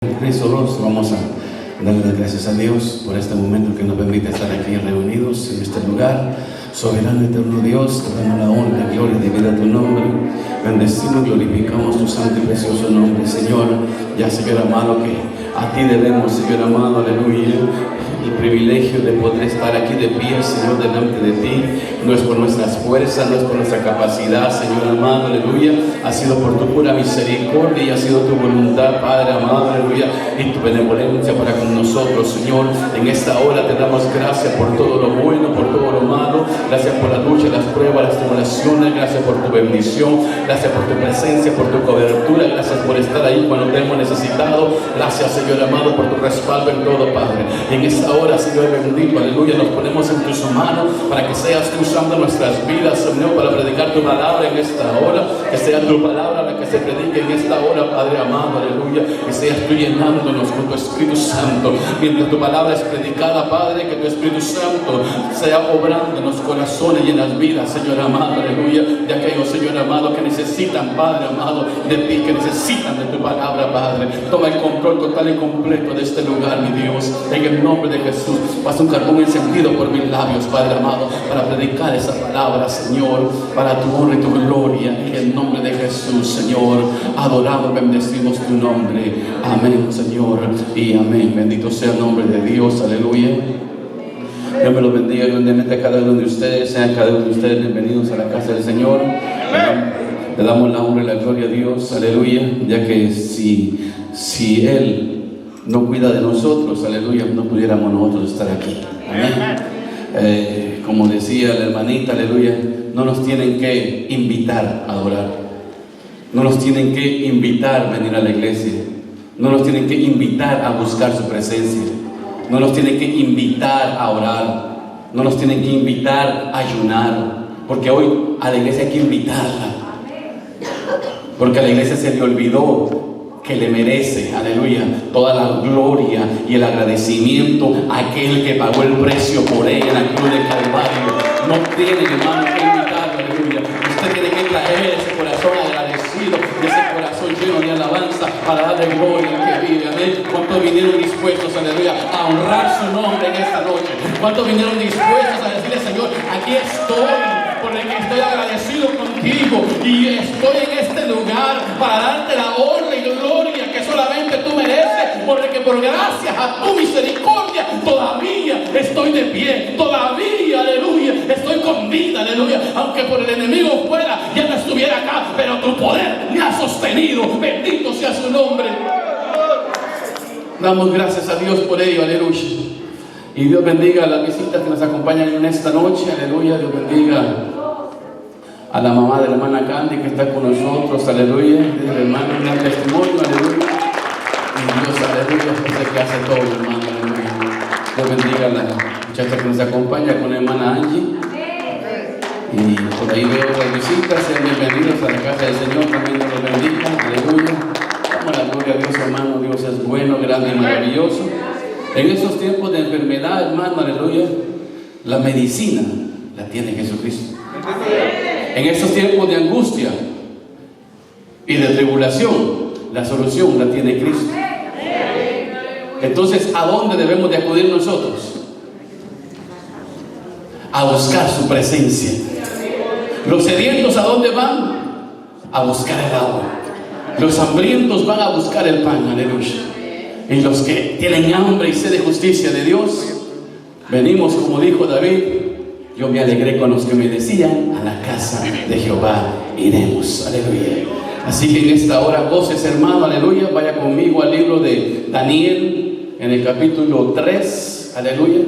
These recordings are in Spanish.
Cristo rostro, vamos a darle las gracias a Dios por este momento que nos permite estar aquí reunidos en este lugar. Soberano eterno Dios, te damos la honra y gloria debido a tu nombre. Bendecimos, glorificamos tu santo y precioso nombre, Señor. Ya, Señor amado, que a ti debemos, Señor amado, aleluya, el privilegio de poder estar aquí de pie, Señor, delante de ti. No es por nuestras fuerzas, no es por nuestra capacidad, Señor amado, aleluya. Ha sido por tu pura misericordia y ha sido tu voluntad, Padre amado, aleluya, y tu benevolencia para con nosotros, Señor. En esta hora te damos gracias por todo lo bueno, por todo lo malo. Gracias por la lucha, las pruebas, las tribulaciones. Gracias por tu bendición. Gracias por tu presencia, por tu cobertura. Gracias por estar ahí cuando te hemos necesitado. Gracias, Señor amado, por tu respaldo en todo, Padre. Y en esta hora, Señor bendito, aleluya, nos ponemos en tus manos para que seas tú usando nuestras vidas, Señor, para predicar tu palabra en esta hora. Que sea tu palabra la que se predique en esta hora, Padre amado, aleluya. Que seas tú llenándonos con tu Espíritu Santo. Mientras tu palabra es predicada, Padre, que tu Espíritu Santo sea obrando en los corazones y en las vidas, Señor amado, aleluya, de aquellos, Señor amado, que necesitan, Padre amado, de ti, que necesitan de tu palabra, Padre. Toma el control total y completo de este lugar, mi Dios, en el nombre de Jesús. Pasa un carbón encendido por mis labios, Padre amado, para predicar esa palabra, Señor, para tu honra y tu gloria, en el nombre de Jesús, Señor. Adoramos, bendecimos tu nombre. Amén, Señor, y amén. Bendito sea el nombre de Dios, aleluya. Dios me los bendiga grandemente a cada uno de ustedes. Sean cada uno de ustedes bienvenidos a la casa del Señor. Le damos la honra y la gloria a Dios, aleluya, ya que si Él no cuida de nosotros, aleluya, no pudiéramos nosotros estar aquí. Amén. Como decía la hermanita, aleluya, no nos tienen que invitar a adorar, no nos tienen que invitar a venir a la iglesia, no nos tienen que invitar a buscar su presencia, no nos tienen que invitar a orar, no nos tienen que invitar a ayunar, porque hoy a la iglesia hay que invitarla, porque a la iglesia se le olvidó que le merece, aleluya, toda la gloria y el agradecimiento a aquel que pagó el precio por ella en la cruz del Calvario. No tiene, hermano, que invitarlo, aleluya. Usted tiene que traer ese corazón agradecido, ese corazón lleno de alabanza para darle gloria al que vive, amén. ¿Cuántos vinieron dispuestos, aleluya, a honrar su nombre en esta noche? ¿Cuántos vinieron dispuestos a decirle, Señor, aquí estoy, por el que estoy agradecido contigo y estoy en este lugar para darte la honra y gloria que solamente tú mereces, porque por gracias a tu misericordia todavía estoy de pie, todavía, aleluya, estoy con vida, aleluya, aunque por el enemigo fuera ya no estuviera acá, pero tu poder me ha sostenido, bendito sea su nombre. Damos gracias a Dios por ello, aleluya. Y Dios bendiga a las visitas que nos acompañan en esta noche, aleluya. Dios bendiga a la mamá de la hermana Candy que está con nosotros, aleluya. El hermano, un gran testimonio, aleluya. Y Dios, aleluya, es el que hace todo, hermano, aleluya. Dios bendiga a la muchacha que nos acompaña con la hermana Angie. Y por ahí veo las visitas, sean bienvenidos a la casa del Señor, también Dios los bendiga, aleluya. Damos la gloria a Dios, hermano. Dios es bueno, grande y maravilloso. En esos tiempos de enfermedad, hermano, aleluya, la medicina la tiene Jesucristo. En esos tiempos de angustia y de tribulación, la solución la tiene Cristo. Entonces, ¿a dónde debemos de acudir nosotros? A buscar su presencia. Los sedientos, ¿a dónde van? A buscar el agua. Los hambrientos van a buscar el pan, aleluya. Y los que tienen hambre y sed de justicia de Dios, venimos, como dijo David, yo me alegré con los que me decían, a la casa de Jehová iremos, aleluya. Así que en esta hora, goces, hermano, aleluya. Vaya conmigo al libro de Daniel, en el capítulo 3, aleluya.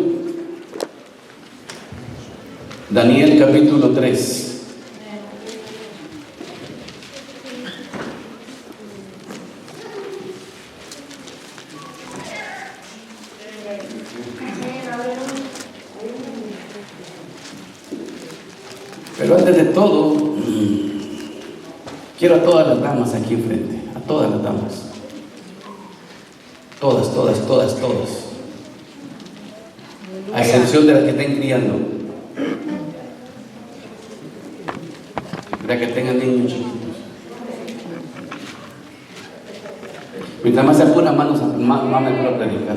Daniel capítulo 3. Pero antes de todo, quiero a todas las damas aquí enfrente, a todas las damas. Todas, todas, todas, todas. A excepción de las que estén criando. De las que tengan niños chiquitos. Mientras más se apura, más me apura predicar.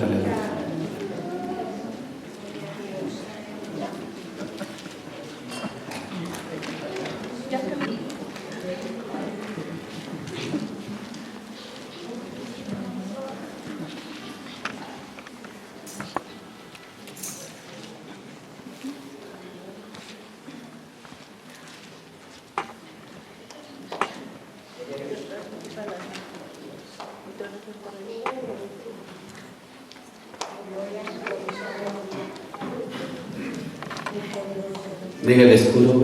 Diga el escudo.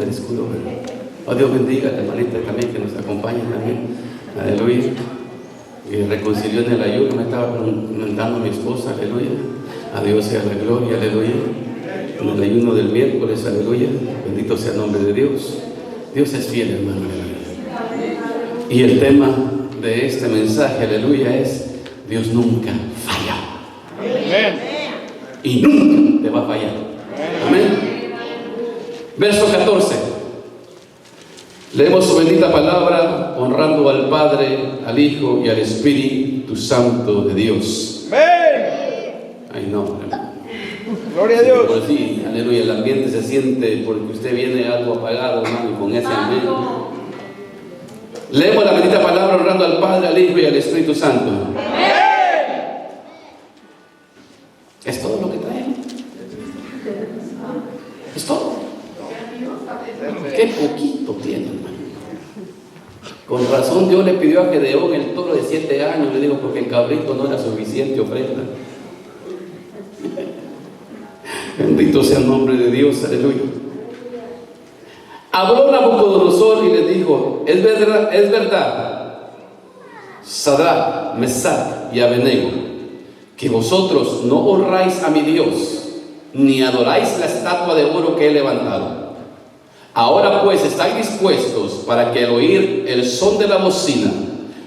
Oh, Dios bendiga a la hermanita también que nos acompaña también. Aleluya. Y reconcilió en el ayuno, me estaba comentando mi esposa, aleluya. A Dios sea la gloria, aleluya. En el ayuno del miércoles, aleluya. Bendito sea el nombre de Dios. Dios es fiel, hermano, aleluya. Y el tema de este mensaje, aleluya, es: Dios nunca falla. Amén. Y nunca te va a fallar. Amén. Verso 14. Leemos su bendita palabra, honrando al Padre, al Hijo y al Espíritu Santo de Dios. Amén. Ay, no, hermano. Gloria a Dios. Por sí, aleluya, el ambiente se siente porque usted viene algo apagado, hermano, y con ese amén. Leemos la bendita palabra, honrando al Padre, al Hijo y al Espíritu Santo. Amén. Es todo lo que traemos. Es todo. Qué poquito tiene, hermano. Con razón Dios le pidió a Gedeón el toro de 7 años, le digo, porque el cabrito no era suficiente ofrenda. Bendito sea el nombre de Dios, aleluya. Habló Nabucodonosor y le dijo: es verdad, Sadrach, Mesach y Abednego, que vosotros no honráis a mi Dios, ni adoráis la estatua de oro que he levantado. Ahora pues estáis dispuestos para que al oír el son de la bocina,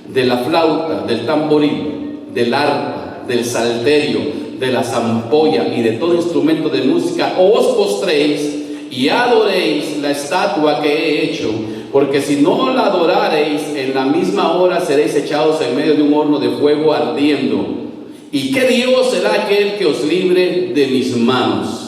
de la flauta, del tamboril, del arpa, del salterio, de la zampolla y de todo instrumento de música, os postréis y adoréis la estatua que he hecho, porque si no la adorareis, en la misma hora seréis echados en medio de un horno de fuego ardiendo. ¿Y qué Dios será aquel que os libre de mis manos?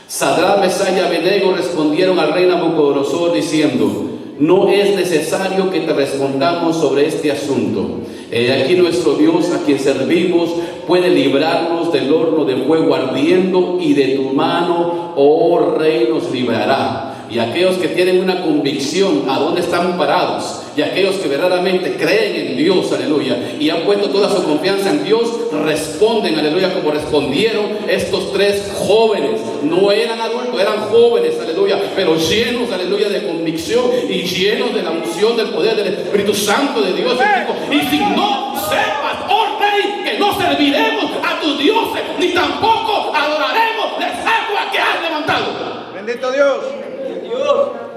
Sadrach, Mesach y Abednego respondieron al rey Nabucodonosor diciendo: no es necesario que te respondamos sobre este asunto. He aquí nuestro Dios, a quien servimos, puede librarnos del horno de fuego ardiendo, y de tu mano, oh rey, nos librará. Y aquellos que tienen una convicción a dónde están parados, y aquellos que verdaderamente creen en Dios, aleluya, y han puesto toda su confianza en Dios, responden, aleluya, como respondieron estos 3 jóvenes. No eran adultos, eran jóvenes, aleluya, pero llenos, aleluya, de convicción y llenos de la unción del poder del Espíritu Santo de Dios. Y si no sepas, oh rey, que no serviremos a tus dioses, ni tampoco adoraremos la estatua que has levantado. Bendito Dios.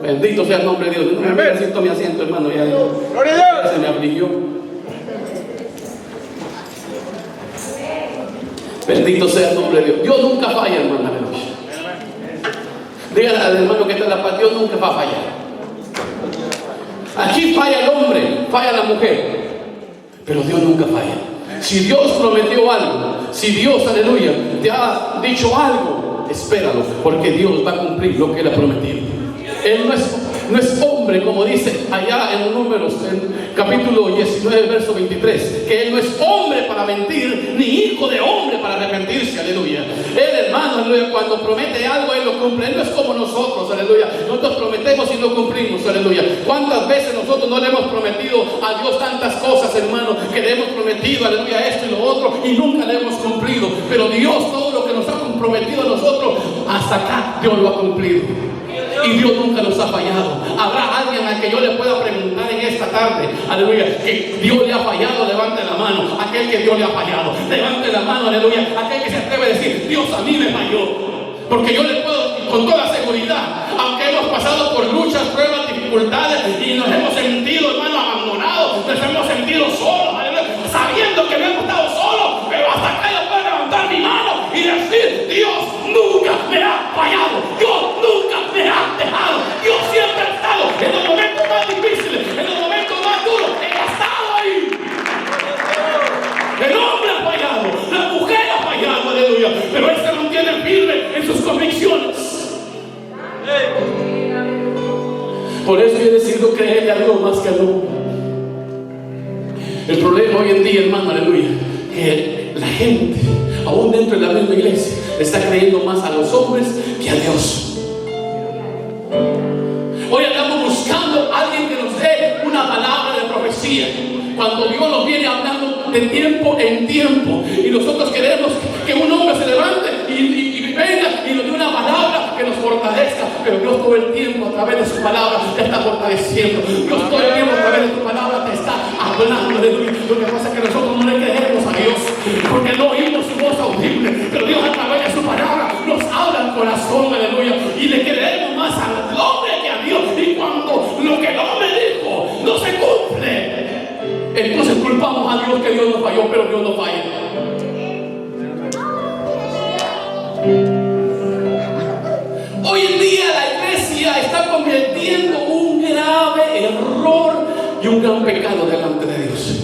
Bendito sea el nombre de Dios. No me siento mi asiento, hermano. Ya, Gloria a Dios. Se me afligió. Bendito sea el nombre de Dios. Dios nunca falla, hermano. Dígale al hermano que está en la paz: Dios nunca va a fallar. Aquí falla el hombre, falla la mujer, pero Dios nunca falla. Si Dios prometió algo, si Dios, aleluya, te ha dicho algo, espéralo, porque Dios va a cumplir lo que Él ha prometido. Él no es hombre, como dice allá en Números, en capítulo 19, verso 23, que Él no es hombre para mentir, ni hijo de hombre para arrepentirse, aleluya. Él, hermano, aleluya, cuando promete algo, Él lo cumple. Él no es como nosotros, aleluya. Nosotros prometemos y no cumplimos, aleluya. ¿Cuántas veces nosotros no le hemos prometido a Dios tantas cosas, hermano, que le hemos prometido, aleluya, esto y lo otro, y nunca le hemos cumplido? Pero Dios, todo lo que nos ha comprometido a nosotros, hasta acá Dios lo ha cumplido. Y Dios nunca nos ha fallado. Habrá alguien a que yo le pueda preguntar en esta tarde, aleluya, que Dios le ha fallado. Levante la mano. Aquel que Dios le ha fallado, levante la mano, aleluya. Aquel que se atreve a decir: Dios a mí me falló. Porque yo le puedo, con toda seguridad, aunque hemos pasado por luchas, pruebas, dificultades, y nos hemos sentido, hermano, abandonados, nos hemos sentido solos, aleluya, sabiendo que no hemos estado solos, pero hasta acá yo puedo levantar mi mano y decir: Dios nunca me ha fallado. Dios nunca me ha dejado. Dios siempre ha estado en los momentos más difíciles, en los momentos más duros. Él ha estado ahí. Por eso yo he decidido creerle a Dios más que a Dios. El problema hoy en día, hermano, aleluya, que la gente, aún dentro de la misma iglesia, le está creyendo más a los hombres que a Dios. Hoy andamos buscando a alguien que nos dé una palabra de profecía, cuando Dios nos viene hablando de tiempo en tiempo, y nosotros queremos que un hombre se levante y venga y nos dé una palabra que nos fortalezca. Pero Dios todo el tiempo a través de su palabra te está fortaleciendo. Dios todo el tiempo a través de tu palabra te está hablando. Aleluya. Lo que pasa es que nosotros no le creemos a Dios porque no oímos su voz audible, pero Dios a través de su palabra nos habla al corazón. Aleluya. Y le creemos más al hombre que a Dios. Y cuando lo que el hombre dijo no se cumple, entonces culpamos a Dios que Dios nos falló, pero Dios no falla. Hoy en día la iglesia está cometiendo un grave error y un gran pecado delante de Dios.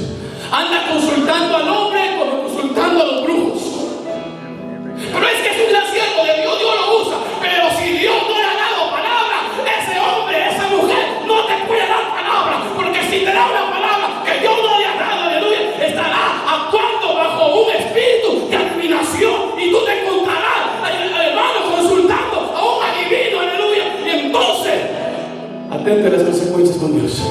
Anda consultando al hombre como consultando a los brujos. Pero es que es un gran siervo de Dios, Dios lo usa. Pero si Dios no le ha dado palabra, ese hombre, esa mujer no te puede dar palabra. Porque si te da una palabra que Dios no le ha dado, aleluya, estará actuando bajo un espíritu de adivinación. Y tú te encontrarás, hermano, consultando a un adivino, aleluya. Y entonces, atente a las consecuencias con Dios.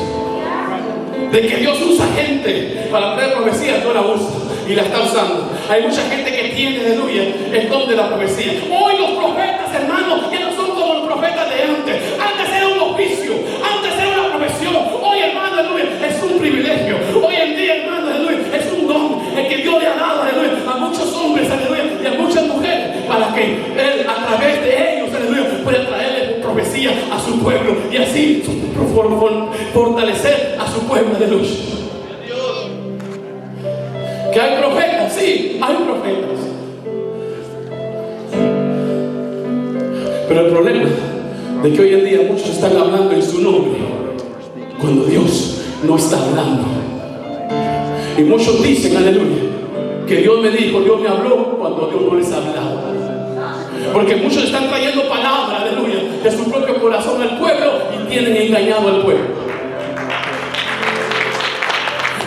De que Dios usa gente para traer profecía, no la usa y la está usando. Hay mucha gente que tiene, aleluya, el don de la profecía. Hoy los profetas, hermanos, ya no son como los profetas de antes. Antes era un oficio, antes era una profesión. Hoy, hermano, aleluya, es un privilegio. Hoy en día, hermano, aleluya, es un don el que Dios le ha dado, aleluya, a muchos hombres, aleluya, y a muchas mujeres, para que Él, a través de ellos, aleluya, pueda traerle profecía a su pueblo y así fortalecer a su pueblo de luz. ¿Que hay profetas? Sí, hay profetas. Pero el problema de que hoy en día muchos están hablando en su nombre cuando Dios no está hablando. Y muchos dicen, aleluya, que Dios me dijo, Dios me habló, cuando Dios no les ha hablado. Porque muchos están trayendo palabra, aleluya, de su propio corazón al pueblo y tienen engañado al pueblo.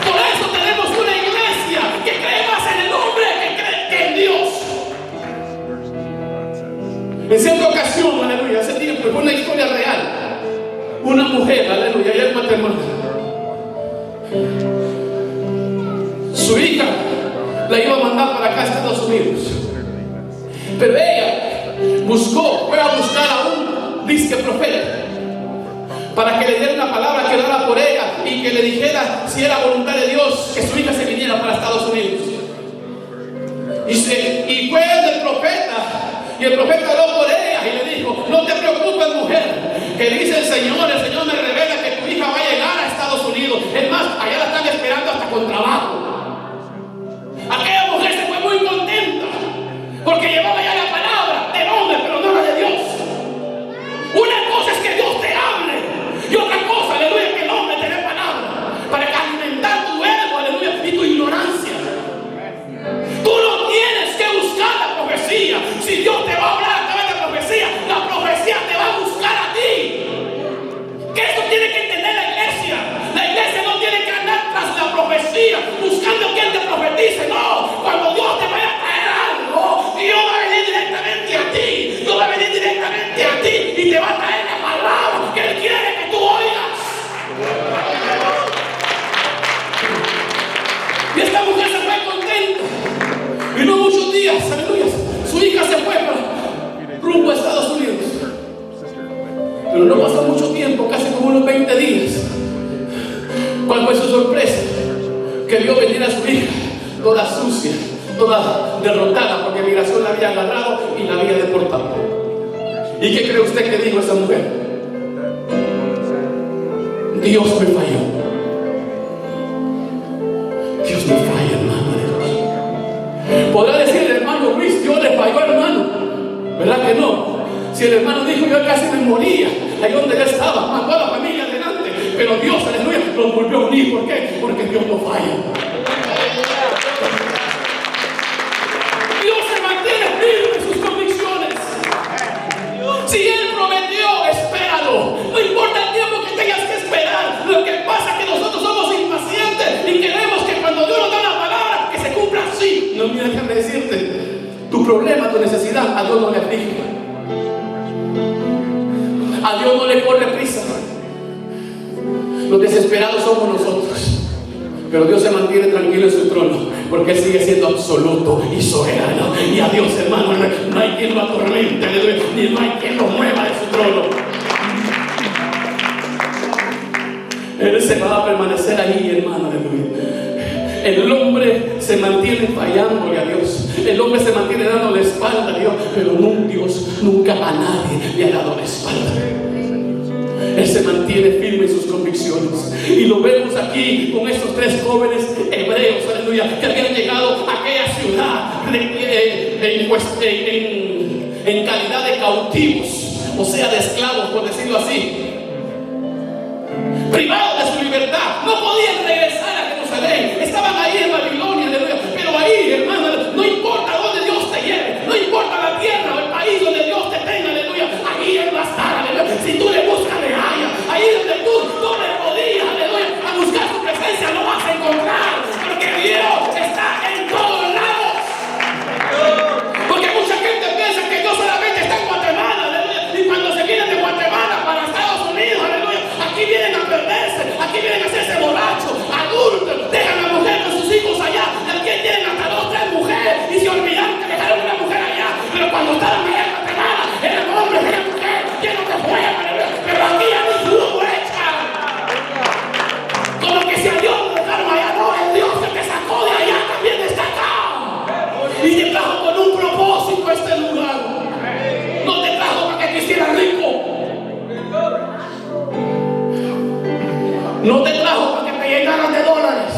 Por eso tenemos una iglesia que cree más en el hombre que en Dios. En cierta ocasión, aleluya, hace tiempo, fue una historia real. Una mujer, aleluya, y el matrimonio. Su hija la iba a mandar para acá a Estados Unidos. Pero ella fue a buscar a un disque profeta para que le diera una palabra que orara por ella y que le dijera si era voluntad de Dios que su hija se viniera para Estados Unidos. Y fue el profeta, y el profeta oró por ella y le dijo: no te preocupes, mujer, que dice el Señor me revela que tu hija va a llegar a Estados Unidos. Es más, allá la están esperando hasta con trabajo. Aquella mujer se fue muy contenta porque llevaba ya la palabra del hombre, pero no la de Dios. Una cosa es que Dios te hable y otra cosa, aleluya, que el hombre te dé palabra para alimentar tu ego, aleluya, y tu ignorancia. Tú no tienes que buscar la profecía. Si Dios te va a hablar a través de profecía, la profecía te va a buscar a ti. Que esto tiene que entender la iglesia. La iglesia no tiene que andar tras la profecía buscando quien te profetice. No, cuando Dios te vaya a traer algo, Dios va a venir directamente a ti. Dios va a venir directamente a ti y te va a traer la palabra que Él quiere que tú oigas. Y esta mujer se fue contenta. Y no muchos días, aleluya, su hija se fue rumbo a Estados Unidos. Pero no pasó mucho tiempo, casi como unos 20 días. ¿Cuál fue su sorpresa? Que vio venir a su hija toda sucia, toda derrotada, porque migración la había agarrado y la había deportado. ¿Y qué cree usted que dijo esa mujer? Dios me falló. Dios me falla, hermano de Dios. Podrá decir el hermano Luis: Dios le falló, hermano. ¿Verdad que no? Si el hermano dijo: yo casi me moría ahí donde yo estaba, mandó a la familia adelante, pero Dios, aleluya, los volvió a unir. ¿Por qué? Porque Dios no falla. Dios se mantiene firme en sus convicciones. Si Él prometió, espéralo. No importa el tiempo que tenga No, mira, déjame decirte, tu problema, tu necesidad, a Dios no le aflige. A Dios no le corre prisa. Los desesperados somos nosotros. Pero Dios se mantiene tranquilo en su trono, porque Él sigue siendo absoluto y soberano. Y a Dios, hermano, no hay quien lo atormente, ni no hay quien lo mueva de su trono. Él se va a permanecer ahí, hermano, aleluya. El hombre se mantiene fallándole a Dios. El hombre se mantiene dando la espalda a Dios, pero Dios nunca a nadie le ha dado la espalda. Él se mantiene firme en sus convicciones. Y lo vemos aquí con estos tres jóvenes hebreos, aleluya, que habían llegado a aquella ciudad en calidad de cautivos, o sea, de esclavos, por decirlo así. Privados de su libertad, no podían regresar a Jerusalén, estaban ahí en Babilonia, aleluya. Pero ahí, hermano, no importa dónde Dios te lleve, no importa la tierra o el país donde Dios te tenga, aleluya, ahí Él va a estar, aleluya. Si tú le buscas, le hallas. Ahí donde tú no le podías, aleluya, a buscar su presencia, lo vas a encontrar, porque Dios está en todos lados. Porque mucha gente piensa que Dios solamente está en Guatemala, aleluya, y cuando se vienen de Guatemala para Estados Unidos, aleluya, aquí vienen a perderse, aquí vienen a hacerse borrachos, adultos, dejan a la mujer con sus hijos allá, y aquí tienen hasta 2 o 3 mujeres, y se olvidaron que dejaron una mujer allá. Pero cuando estaban allá en Guatemala, eran hombres, eran mujeres, llenos de fuego, aleluya. Pero aquí ya no hubo hecha. Como que si a Dios lo dejaron allá, no, el Dios que te sacó de allá también está acá. Y te trajo con un propósito a este lugar. No te trajo para que te hicieras rico. No te trajo para que te llenaran de dólares,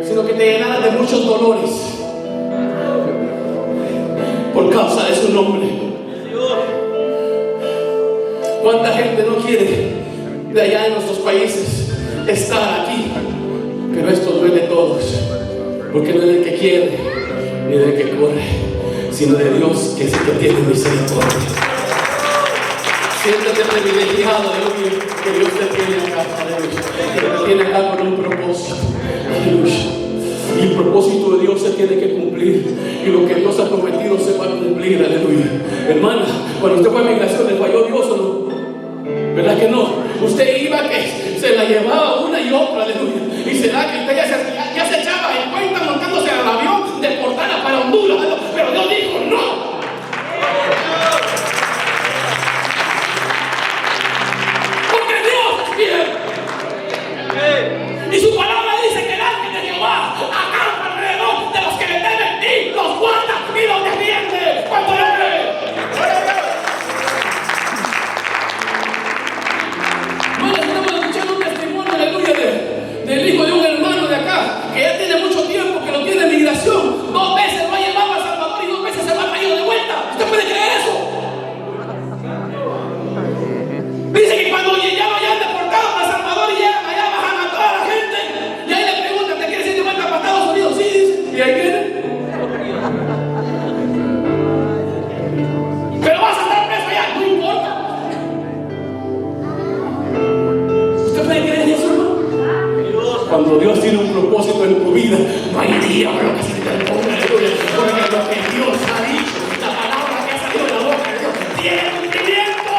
sino que te llenaran de muchos dolores por causa de su nombre. ¿Cuánta gente no quiere de allá en nuestros países estar aquí? Pero esto no es de todos, porque no es del que quiere ni del que corre, sino de Dios, que es el que tiene misericordia. Siéntete privilegiado, aleluya, que Dios te tiene acá, aleluya, que te tiene acá con un propósito, aleluya. Y el propósito de Dios se tiene que cumplir, y lo que Dios ha prometido se va a cumplir, aleluya. Hermana, cuando usted fue a migración, ¿le falló Dios o no? ¿Verdad que no? Usted iba que se la llevaba una y otra, aleluya. Y será que usted ya se echaba en cuenta montándose al avión deportada para Honduras, aleluya. Pero Dios dijo no. Y su palabra dice que el ángel de Jehová acampa alrededor de los que le temen y los guarda y los defiende. ¿Cuánto le cree? Bueno, estamos escuchando un testimonio, aleluya, del hijo de un hermano de acá, que ya tiene mucho tiempo que lo tiene en migración. 2 veces lo ha llevado a El Salvador y 2 veces se lo ha traído de vuelta. ¿Usted puede creer eso? Dice que cuando ya lo hayan deportado a El Salvador y llegan allá, bajan a toda la gente y ahí le preguntan, ¿te quieres ir de vuelta para Estados Unidos? Sí, dice. Y ahí viene. Pero vas a estar preso allá, no importa. ¿Usted puede creer eso, hermano? Cuando Dios tiene un propósito en tu vida, no hay diablo que se te ponga, aleluya. Porque lo que Dios ha dicho, la palabra que ha salido de la boca de Dios, tiene cumplimiento.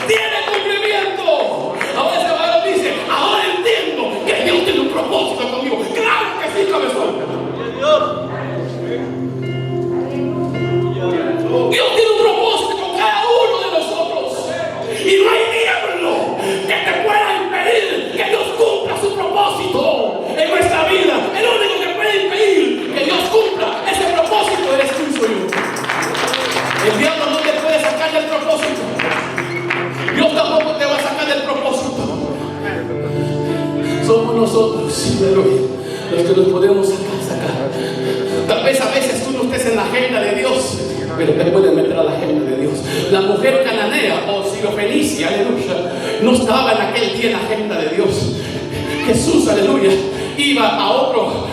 Tiene cumplimiento. Ahora ese varón dice, ahora entiendo que Dios tiene un propósito conmigo. Claro que sí, cabezón. Dios tiene un propósito con cada uno de nosotros. Y no hay diablo que te pueda impedir que Dios cumpla su propósito en nuestra vida. El único que puede impedir que Dios cumpla ese propósito eres tú y soy yo. El diablo no te puede sacar del propósito. Dios tampoco te va a sacar del propósito. Somos nosotros, aleluya, los que nos podemos sacar. Tal vez a veces tú no estés en la agenda de Dios, pero te pueden meter a la agenda de Dios. La mujer cananea o sirofenicia, aleluya, no estaba en aquel día en la agenda de Dios. Jesús, aleluya, iba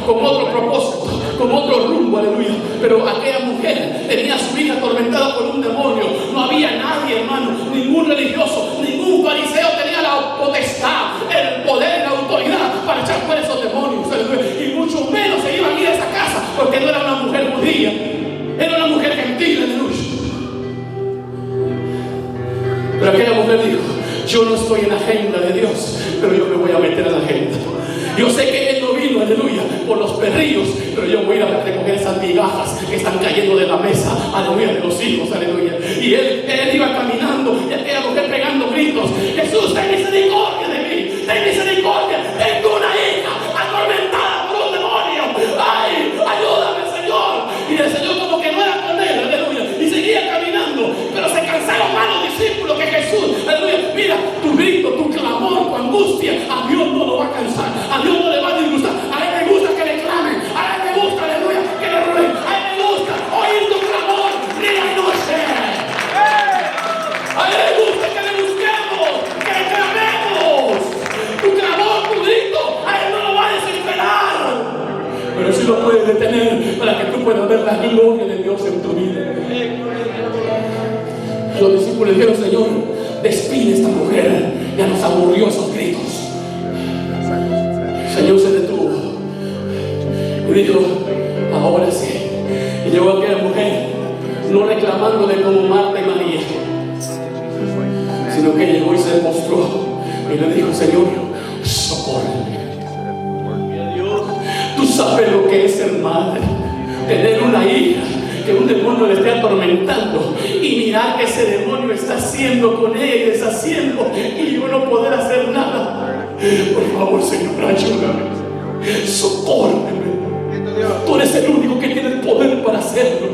con otro propósito, con otro rumbo, aleluya. Pero aquella mujer tenía a su hija atormentada por un demonio. No había nadie, hermano, ningún religioso, ningún fariseo tenía la potestad, el poder y la autoridad para echar fuera esos demonios, aleluya. Y mucho menos se iban a ir a sacar respondía. Era una mujer gentil, aleluya. Pero aquella mujer dijo: yo no estoy en la agenda de Dios, pero yo me voy a meter en la agenda. Yo sé que Él no vino, aleluya, por los perrillos, pero yo voy a ir a recoger esas migajas que están cayendo de la mesa, aleluya, de los hijos, aleluya. Y él iba caminando, y aquella mujer pegando gritos: Jesús, ten misericordia de mí, ten misericordia, tengo una hija atormentada por un demonio. Ay, ayúdame, Señor. Y el Señor como que no era con él, aleluya, y seguía caminando. Pero se cansaron más los discípulos que Jesús, aleluya. Mira, tu grito, tu clamor, tu angustia, a Dios no lo va a cansar, a Dios no le va a disgustar. A Él le gusta que le clamen, a Él le gusta, aleluya, que le rueguen, a Él le gusta oír tu clamor día y noche. A Él le gusta que le busquemos, que le clamemos. Tu clamor, tu grito, a Él no lo va a desesperar, pero sí lo puede detener para que tú puedas ver la gloria de Dios en tu vida. Los discípulos dijeron: Señor, despide a esta mujer, ya nos aburrió esos gritos. El Señor se detuvo y dijo: ahora sí. Y llegó aquella mujer, no reclamándole como Marta y María, sino que llegó y se postró y le dijo: Señor, socórreme. Tú sabes lo que es ser madre, tener una hija que un demonio le esté atormentando y mirar que ese demonio está haciendo con ella y deshaciendo, y yo no poder hacer nada. Por favor, Señor, ayúdame, socórreme. Tú eres el único que tiene el poder para hacerlo.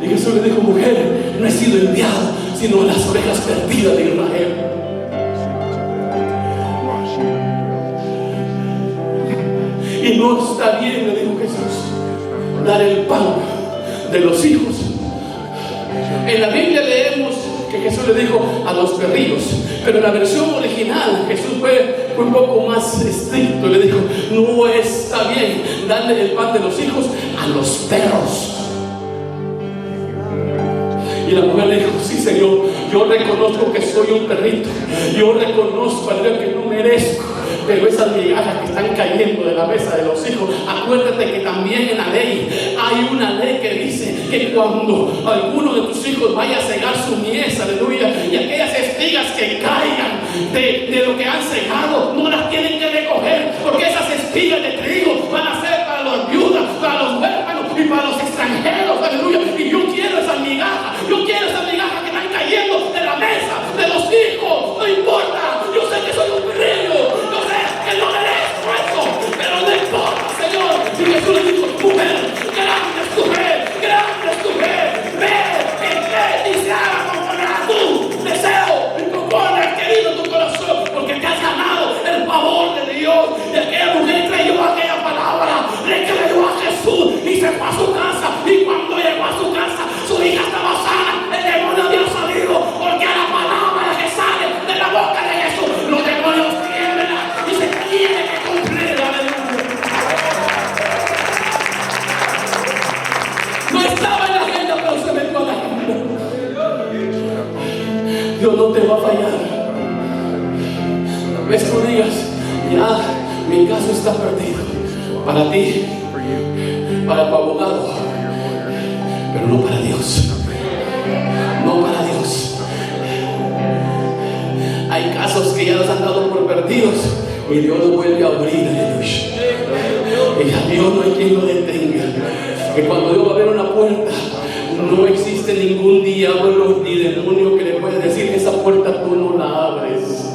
Y Jesús le dijo: mujer, no he sido enviado sino a las ovejas perdidas de Israel. Y no está bien, le dijo Jesús, dar el pan de los hijos. En la Biblia leemos que Jesús le dijo a los perrillos, pero en la versión original Jesús fue un poco más estricto. Le dijo: no está bien darle el pan de los hijos a los perros. Y la mujer le dijo: sí, Señor, yo reconozco que soy un perrito, yo reconozco, aleluya, que no merezco, pero esas migajas que están cayendo de la mesa de los hijos, acuérdate que también en la ley hay una ley que dice que cuando alguno de tus hijos vaya a cegar su mies, aleluya, y aquellas espigas que caigan de lo que han cegado, no las tienen que recoger, porque esas espigas de trigo van a ser para las viudas, para los huérfanos y para los extranjeros, aleluya. Y yo quiero esas migajas, yo quiero esas migajas que están cayendo de la mesa de los hijos. No importa, yo sé que soy un perrillo, yo sé que no merezco eso, pero no importa, Señor. Y Jesús le dijo: mujer, grande es tu fe, grande es tu fe, ve y se haga conforme a tu deseo y conforme al querido tu corazón, porque te has ganado el favor de Dios. Y aquella mujer creyó aquella palabra, le creyó a Jesús y se fue a su casa. Y cuando llegó a su casa, su hija estaba sana, el demonio había salido, porque a la palabra que sale de la boca de Jesús, los demonios tiemblan y se tiene que cumplir. Aleluya. No estaba en la agenda, pero se metió a la agenda. Dios no te va a fallar. Tal vez tú digas: ya, mi caso está perdido. Para ti, para tu abogado, pero no para Dios. No para Dios. Hay casos que ya los han dado por perdidos y Dios los vuelve a abrir, aleluya. Y a Dios no hay quien lo detenga. Que cuando Dios va a abrir una puerta, no existe ningún diablo ni demonio que le pueda decir: esa puerta tú no la abres.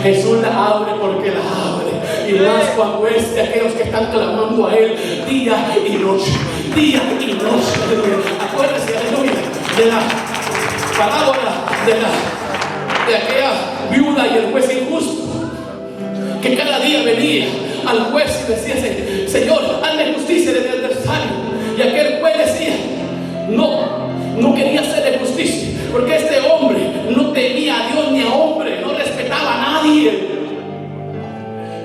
Jesús la abre porque la abre. Y más cuando es de aquellos que están clamando a Él día y noche, día y noche, aleluya. Acuérdese, aleluya, de la parábola de aquella viuda y el juez injusto, que cada día venía al juez y decía: Señor, hazle justicia de mi adversario. Y aquel juez decía: no quería hacerle justicia, porque este hombre no temía a Dios ni a hombre, no respetaba a nadie.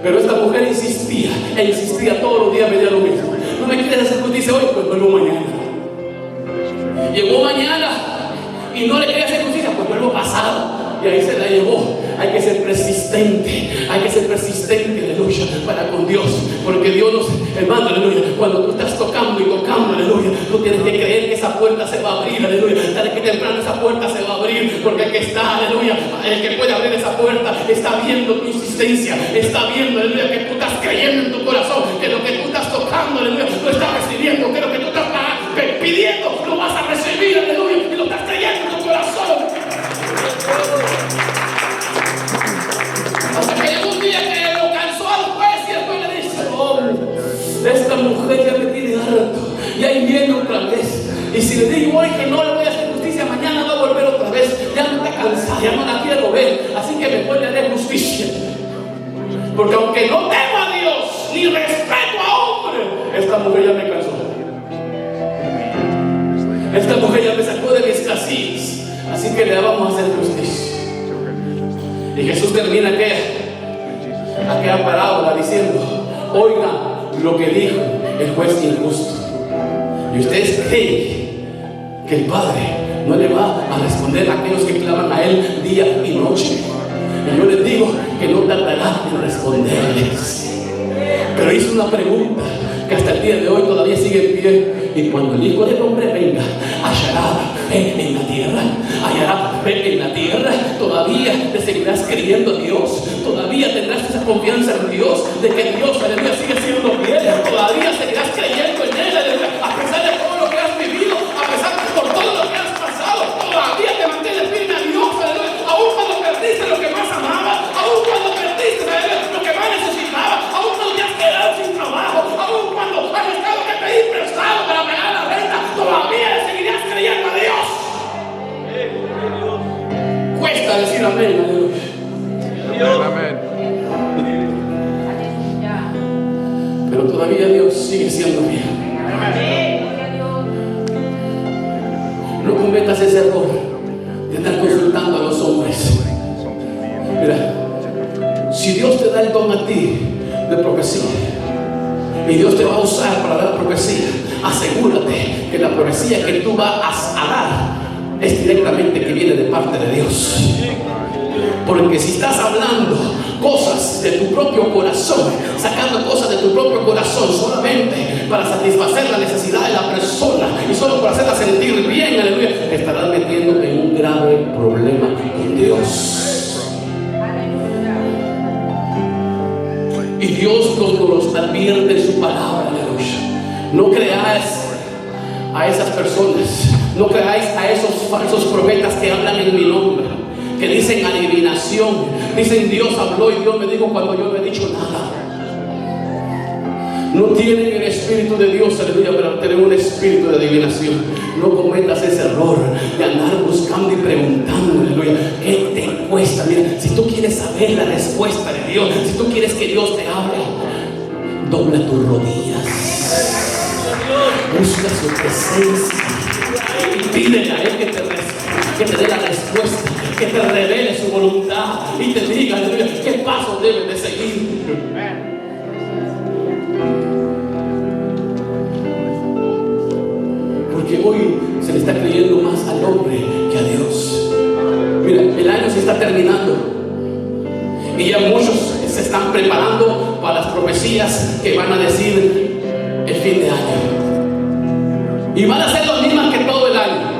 Pero esta mujer insistía e insistía todos los días, pedía lo mismo: no me quieres hacer justicia hoy, pues vuelvo mañana. Llegó mañana y no le quería hacer justicia, pues vuelvo pasado. y ahí se la llevó. Hay que ser persistente, aleluya, para con Dios, porque Dios nos, hermano, aleluya, cuando tú estás tocando y tocando, aleluya, tú tienes que creer que esa puerta se va a abrir, aleluya, tarde que temprano esa puerta se va a abrir, porque el que está, aleluya, el que puede abrir esa puerta está viendo tu insistencia, está viendo, aleluya, que tú estás creyendo en tu corazón, que lo que tú estás tocando, aleluya, lo estás recibiendo, que lo que tú estás pidiendo lo vas a recibir, aleluya, y lo estás creyendo en tu corazón. Hasta que llegó un día que lo cansó al juez y el juez le dice: oh, esta mujer ya me tiene harto y ahí viene otra vez, y si le digo hoy que no le voy a hacer justicia, mañana va a volver otra vez, ya me está cansada, ya no la quiero ver, así que mejor le haré justicia, porque aunque no temo a Dios ni respeto a hombre, esta mujer ya me cansó, esta mujer ya me sacó de mis casillas, así que le vamos a hacer justicia. Y Jesús termina aquella parábola diciendo: oigan lo que dijo el juez injusto. ¿Y ustedes creen que el Padre no le va a responder a aquellos que claman a Él día y noche? Y yo les digo que no tardará en responderles. Pero hizo una pregunta que hasta el día de hoy todavía sigue en pie: y cuando el Hijo del Hombre venga, ¿hallará fe en la tierra? ¿Hallará fe en la tierra? ¿Todavía te seguirás creyendo a Dios? ¿Todavía tendrás esa confianza en Dios de que Dios, aleluya, sigue siendo fiel? ¿Todavía seguirás creyendo en Él, aleluya, a pesar de todo lo que has vivido, a pesar de por todo lo que has pasado? ¿Todavía te mantienes firme a Dios, aleluya, aún cuando perdiste lo que más amabas, aún cuando perdiste, aleluya, lo que más necesitabas, aún cuando te has quedado sin trabajo, aún cuando has estado que pedir prestado para pagar la renta? ¿Todavía le seguirás creyendo a Dios? Cuesta decir amén, aleluya. Amén. Pero todavía Dios sigue siendo fiel. No cometas ese error de estar consultando a los hombres. Mira, si Dios te da el don a ti de profecía y Dios te va a usar para dar profecía, asegúrate que la profecía que tú vas a dar es directamente que viene de parte de Dios. Porque si estás hablando cosas de tu propio corazón, sacando cosas de tu propio corazón solamente para satisfacer la necesidad de la persona y solo para hacerla sentir bien, aleluya, te estarás metiendo en un grave problema con Dios. Y Dios nos advierte en su palabra, aleluya: no creáis a esas personas, no creáis a esos falsos profetas que hablan en mi nombre, que dicen adivinación, dicen Dios habló y Dios me dijo cuando yo no he dicho nada. No tienen el Espíritu de Dios, aleluya, pero tienen un espíritu de adivinación. No cometas ese error de andar buscando y preguntando, aleluya, ¿qué te cuesta? Mira, si tú quieres saber la respuesta de Dios, si tú quieres que Dios te hable, dobla tus rodillas, busca su presencia y pídele a Él que te dé la respuesta, que te revele su voluntad y te diga, aleluya, qué pasos debes de seguir. Porque hoy se le está creyendo más al hombre que a Dios. Mira, el año se está terminando y ya muchos se están preparando para las profecías que van a decir el fin de año, y van a ser las mismas que todo el año.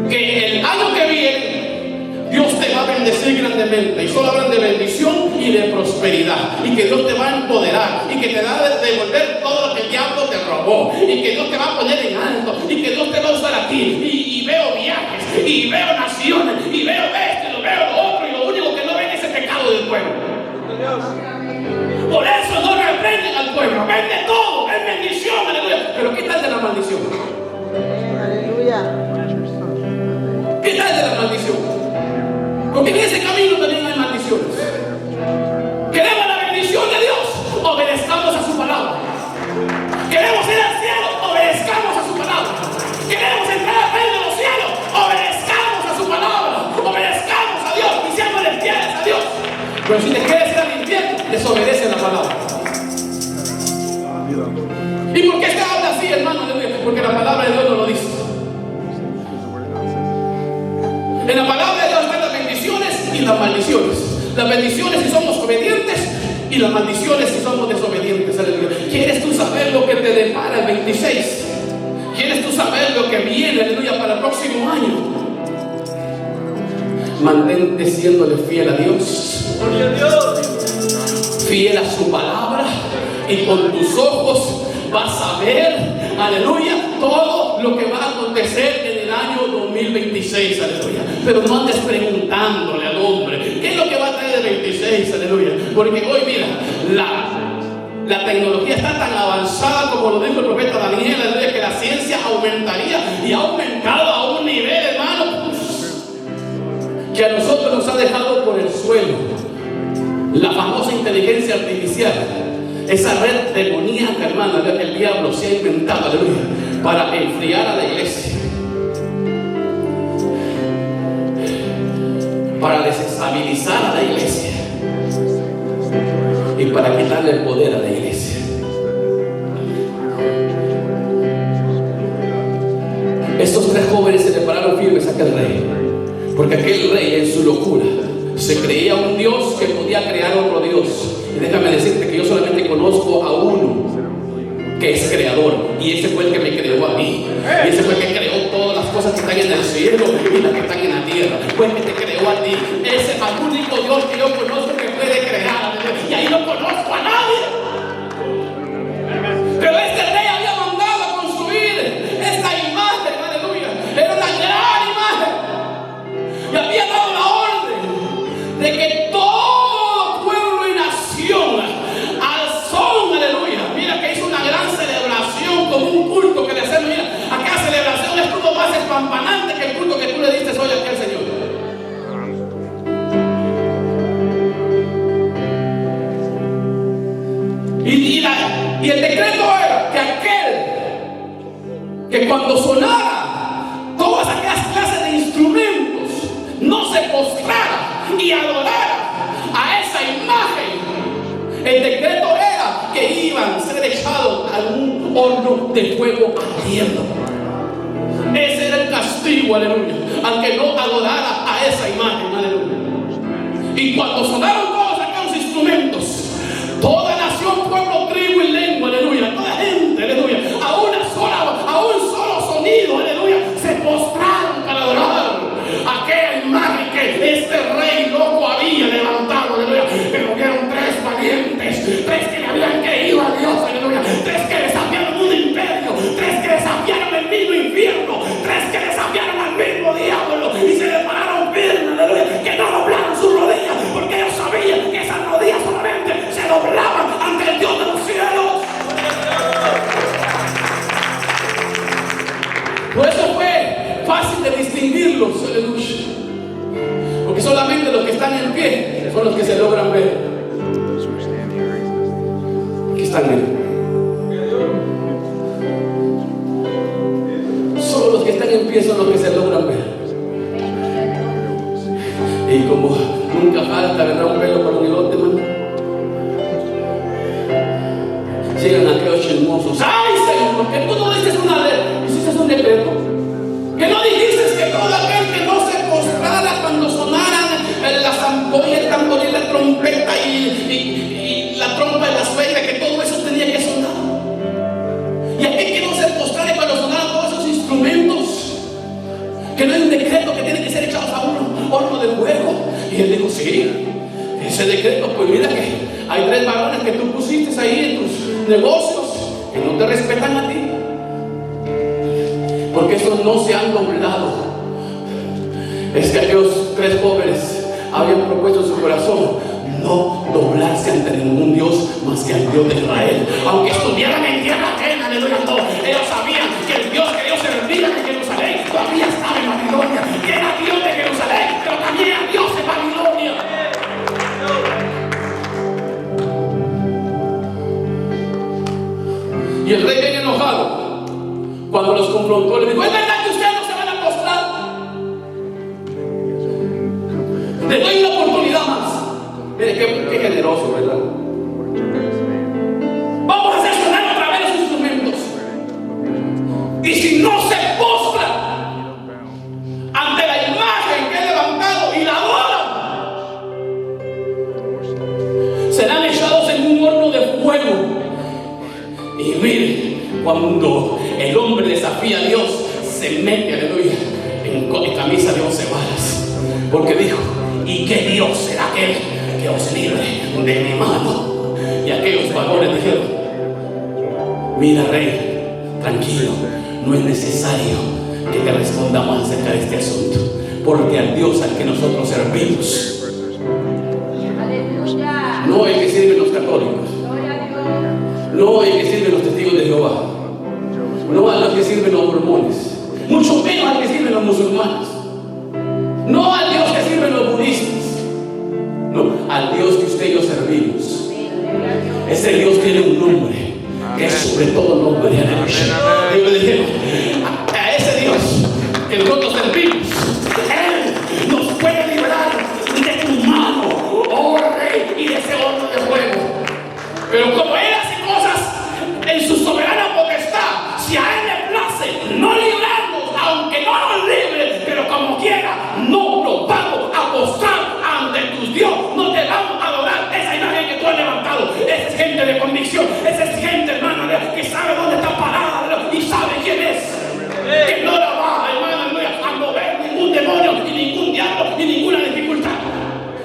Que el año que viene Dios te va a bendecir grandemente, y solo hablan de bendición y de prosperidad, y que Dios te va a empoderar, y que te va a devolver todo lo que el diablo te robó, y que Dios te va a poner en alto, y que Dios te va a usar aquí. Y veo viajes, y veo naciones, y veo esto, y lo veo lo otro, y lo único que no ven es el pecado del pueblo. Por eso no reprenden al pueblo, ven de todo, ven bendición, aleluya. Pero ¿qué tal de la maldición? Aleluya. ¿Qué tal de la maldición? Porque en ese camino también hay maldiciones. Queremos la bendición de Dios, obedezcamos a su palabra. Queremos ir al cielo, obedezcamos a su palabra. Queremos entrar al reino de los cielos, obedezcamos a su palabra, obedezcamos a Dios y seamos fieles a Dios. Pero si te quieres ir al infierno, desobedece la palabra. ¿Y por qué se habla así, hermano? Porque la palabra de Dios no lo dice. En la palabra las maldiciones. Las bendiciones si somos obedientes y las maldiciones si somos desobedientes. Aleluya. ¿Quieres tú saber lo que te depara el 26? ¿Quieres tú saber lo que viene, aleluya, para el próximo año? Mantente siéndole fiel a Dios. Gloria a Dios. Fiel a su palabra, y con tus ojos vas a ver, aleluya, todo lo que va a acontecer en el año 2026, aleluya. Pero no andes preguntándole al hombre qué es lo que va a traer el 26, aleluya. Porque hoy, mira, la tecnología está tan avanzada, como lo dijo el profeta Daniel, aleluya, que la ciencia aumentaría y ha aumentado a un nivel, hermano, que a nosotros nos ha dejado por el suelo. La famosa inteligencia artificial, esa red demoníaca, hermano, que el diablo se ha inventado, aleluya, para enfriar a la iglesia, para desestabilizar a la iglesia y para quitarle el poder a la iglesia. Estos tres jóvenes se le pararon firmes a aquel rey, porque aquel rey en su locura se creía un Dios que podía crear otro Dios. Y déjame decirte que yo solamente conozco a uno que es creador, y ese fue el que me creó a mí, y ese fue el que creó todas las cosas que están en el cielo y las que están en la tierra. Fue el que te creó a ti. Ese es el único Dios que yo conozco que puede crear, y ahí no conozco a nadie. Pero este rey había mandado a construir esta imagen, aleluya. Era una gran imagen, y había dado la orden de que todo pueblo y nación al son, aleluya. Mira que hizo una gran celebración, como un culto que le hacemos. Mira, acá celebración es todo más espampanante que el culto que tú le diste hoy aquí al Señor. Y el decreto era que aquel que cuando sonara todas aquellas clases de instrumentos no se postrara y adorara a esa imagen, el decreto era que iban a ser echados a un horno de fuego ardiendo. Ese era el castigo, aleluya, al que no adorara a esa imagen, aleluya. Y cuando sonaron todos aquellos instrumentos, toda nación, pueblo, tribu y lengua, aleluya, toda gente, aleluya, a un solo sonido, aleluya, se postraron para adorar aquella imagen que este rey loco había levantado, aleluya. Pero vieron tres valientes, tres que le habían creído a Dios, aleluya, tres que desafiaron un imperio, tres que desafiaron el mismo infierno, tres que desafiaron al mismo diablo y se le pararon firmes, aleluya, que no doblaron sus rodillas, porque ellos sabían que esas rodillas solamente se doblaban ante el Dios de los cielos. Por eso fue fácil de distinguirlos, aleluya, porque solamente los que están en pie son los que se logran ver. Aquí están, solo los que están en pie son los que se logran ver. Y como nunca falta, ¿verdad?, un pelo para un elote, hermano, llegan aquellos chismosos. ¡Ay, Señor! ¿Por qué tú no dices una ley? ¿Hiciste un decreto? ¿Que no dijiste que todo aquel que no se postrara cuando sonaran las ampollas, el tambor y la trompeta y la trompa de las feiras, que todo eso tenía que sonar? Y aquel que no se postrara cuando sonaran todos esos instrumentos, que no hay un decreto que tiene que ser echados a un horno de fuego. Y él dijo, sí, ese decreto, pues mira que hay tres varones que tú pusiste ahí en tus negocios que no te respetan a ti, porque esos no se han doblado. Es que aquellos tres jóvenes habían propuesto en su corazón no doblarse ante ningún Dios más que al Dios de Israel, aunque estuvieran en tierra ajena, aleluya. No, ellos sabían que el Dios que ellos servían en Jerusalén todavía estaba en Babilonia, que era Dios de Jerusalén, pero también era Dios de Babilonia. Y el rey, bien enojado, cuando los confrontó, le dijo, ¿es verdad que ustedes no se van a postrar? Les doy una oportunidad más. Mire, qué generoso, ¿verdad? Vamos a hacer sonar otra vez los instrumentos. Y si no se postra ante la imagen que he levantado y la adoran, Y mire, cuando el hombre desafía a Dios, se mete, aleluya, en camisa de 11 varas. Porque dijo: ¿y qué Dios será aquel que os libre de mi mano? Y aquellos varones dijeron: mira, rey, tranquilo, no es necesario que te respondamos acerca de este asunto, porque al Dios al que nosotros servimos no el que sirven los católicos, no el que sirven los testigos de Jehová, no a los que sirven los mormones, mucho menos al que sirven los musulmanes, no al Dios que sirven los budistas, no, al Dios que usted y yo servimos. Ese Dios tiene un nombre que es sobre todo nombre. Y le dijeron a ese Dios que nosotros servimos: Él nos puede librar de tu mano, oh rey, y de ese horno de fuego. Pero como Él hace cosas en su soberana potestad, si a Él le place no librarnos, aunque no nos libre, pero como quiera, no nos vamos a postrar ante tus Dios, no te vamos a adorar esa imagen que tú has levantado. Esa es gente de convicción, esa es gente, hermano, que sabe dónde está parada y sabe quién es. Que no la va, hermano, a mover ningún demonio, ni ningún diablo, ni ninguna dificultad.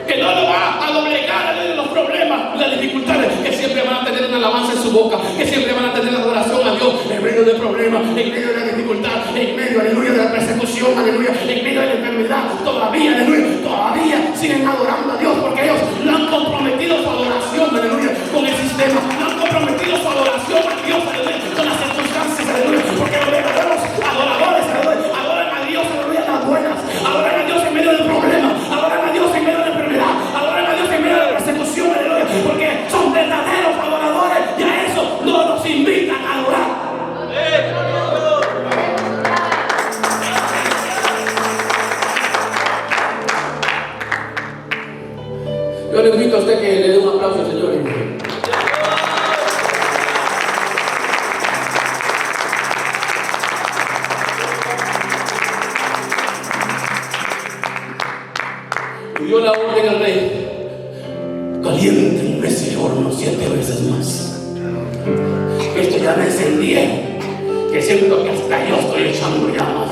Que no lo va a doblegar en los problemas, las dificultades, que siempre van a tener una alabanza en su boca, que siempre van a tener la adoración a Dios en medio del problema, en medio de la dificultad, en medio, aleluya, de la persecución, aleluya, en medio de la enfermedad. Todavía, aleluya, todavía siguen adorando a Dios, porque ellos no han comprometido su adoración, aleluya, con el sistema, no han comprometido su adoración a Dios, aleluya, con las circunstancias, aleluya, porque los verdaderos adoradores, aleluya, adoran a Dios, aleluya, en las buenas, adoran a Dios en medio del problema, adoran a Dios en medio de la enfermedad, adoran a Dios en medio de la persecución, aleluya, porque son verdaderos adoradores, y a eso no nos invitan a adorar. Yo le invito a usted que le dé un aplauso al Señor. Y dio la orden al rey: calienten ese horno 7 veces más. Esto ya me encendieron, que siento que hasta yo estoy echando llamas.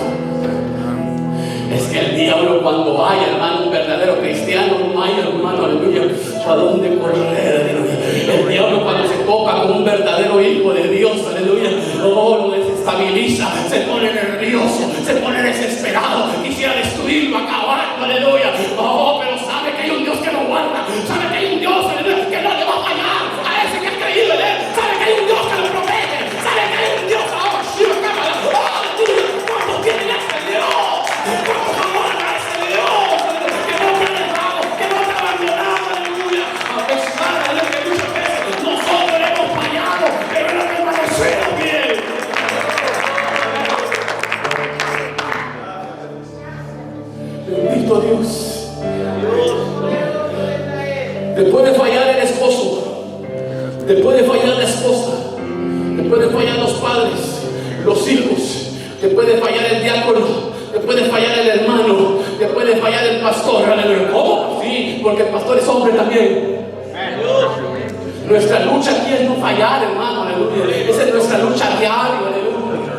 Es que el diablo, cuando hay, hermano, un verdadero cristiano, no hay, hermano, aleluya, a dónde correr, aleluya. El diablo, cuando se topa con un verdadero hijo de Dios, aleluya, lo desestabiliza, se pone nervioso, se pone desesperado, quisiera destruirlo, acabarlo, aleluya. Pero sabe que hay un Dios que lo guarda, sabe que hay un Dios, aleluya, que no le va a fallar a ese que ha creído en Él, sabe que hay un Dios que lo promete, sabe que hay un Dios, aleluya, ¿cuántos tienen ese Dios? ¿Cuántos adoran a ese Dios? Que no te ha dejado, que no te ha abandonado, aleluya. A pesar de lo que muchas veces nosotros hemos fallado, pero Él ha permanecido bien. Bendito Dios. Te puede fallar el esposo, te puede fallar la esposa, te pueden fallar los padres, los hijos, te puede fallar el diácono, te puede fallar el hermano, te puede fallar el pastor, aleluya. ¿Cómo? Sí, porque el pastor es hombre también. Nuestra lucha aquí es no fallar, hermano, aleluya. Esa es nuestra lucha diaria, aleluya.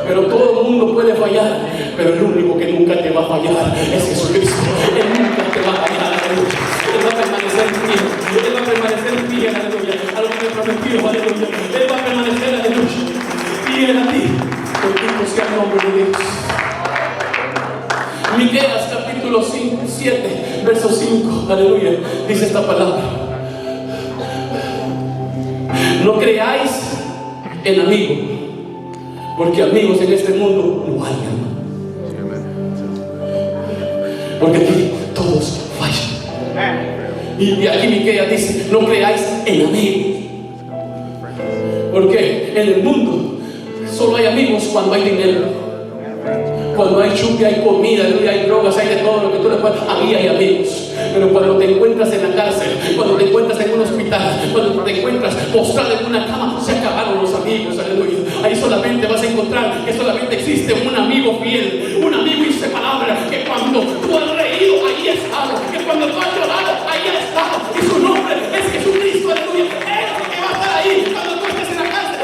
Pero todo el mundo puede fallar, pero el único que nunca te va a fallar es Jesucristo. Él nunca te va a fallar, aleluya. Él va a permanecer fiel, Él va a permanecer fiel, aleluya, a lo que me prometió, aleluya. Él va a permanecer, aleluya, fiel a ti. Bendito sea el nombre de Dios. Miqueas capítulo 7, verso 5, aleluya, dice esta palabra: no creáis en amigo, porque amigos en este mundo no hay, hermano. Porque aquí todos fallan. Y aquí Miqueas dice: no creáis en amigos, porque en el mundo solo hay amigos cuando hay dinero, cuando hay chupi, hay comida, hay drogas, hay de todo lo que tú le puedas. Ahí hay amigos. Pero cuando te encuentras en la cárcel, cuando te encuentras en un hospital, cuando te encuentras postrado en una cama, se acabaron los amigos, aleluya. Ahí solamente vas a encontrar que solamente existe un amigo fiel, un amigo inseparable, que cuando tú has reído, ahí ha estado, que cuando tú has llorado, ahí ha estado, y su nombre es Jesucristo, aleluya. Él es el que va a estar ahí cuando tú estés en la cárcel.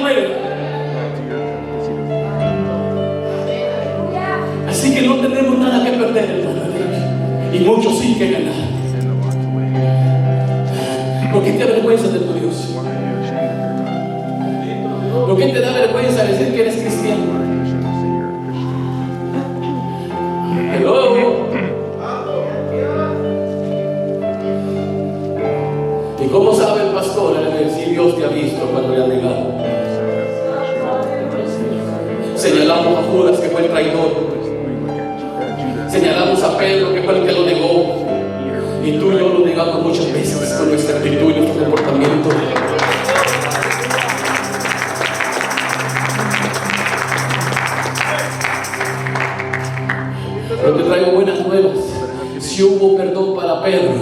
muere. Así que no tenemos nada que perder, hermano. Y mucho sí que ganar. ¿Por qué te avergüenzas de tu Dios? ¿Por qué te da vergüenza decir que eres cristiano? Hello. ¿Y cómo sabe el pastor si Dios te ha visto cuando le ha negado? Señalamos a Judas que fue el traidor. Señalamos a Pedro que fue el que lo negó. Y tú y yo lo negamos muchas veces con nuestra actitud y nuestro comportamiento. Pero te traigo buenas nuevas. Si hubo perdón para Pedro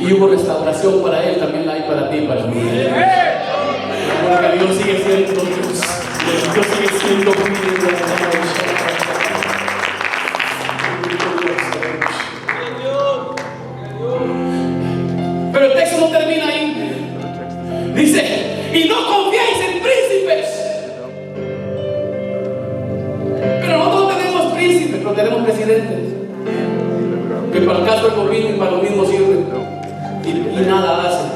y hubo restauración para él, también la hay para ti y para mí. Porque Dios sigue siendo Dios. Dios sigue siendo Dios. Pero el texto no termina ahí. Dice, y no confiáis en príncipes. Pero nosotros no tenemos príncipes, pero tenemos presidentes. Que para el caso del gobierno y para lo mismo sirven. Y nada hacen.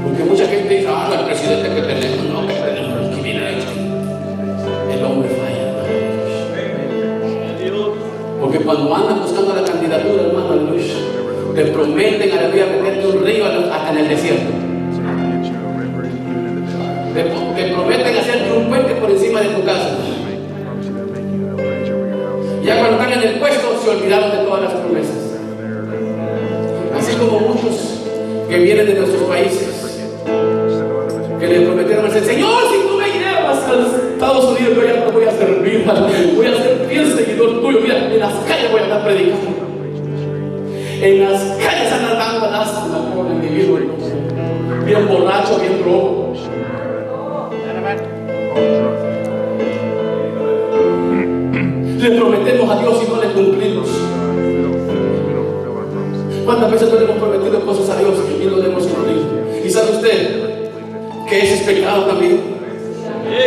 Porque mucha gente dice, el presidente que tenemos, no, que tenemos que viene el hombre falla. Porque cuando andan buscando la candidatura, hermano, aleluya, te prometen a la vida meterte un río hasta en el desierto. Te prometen hacerte un puente por encima de tu casa. Ya cuando están en el puesto se olvidaron de todas las promesas. Así como muchos que vienen de nuestros países, que le prometieron al Señor, si tú me llevas a los Estados Unidos, yo ya te voy a servir, voy a ser fiel seguidor tuyo. Mira, en las calles voy a andar predicando. En las calles andan dando lástima por el individuo, bien borracho, bien drogo. Le prometemos a Dios y no le cumplimos. ¿Cuántas veces no le hemos prometido cosas a Dios y no le hemos cumplido? ¿Y sabe usted que ese es pecado también?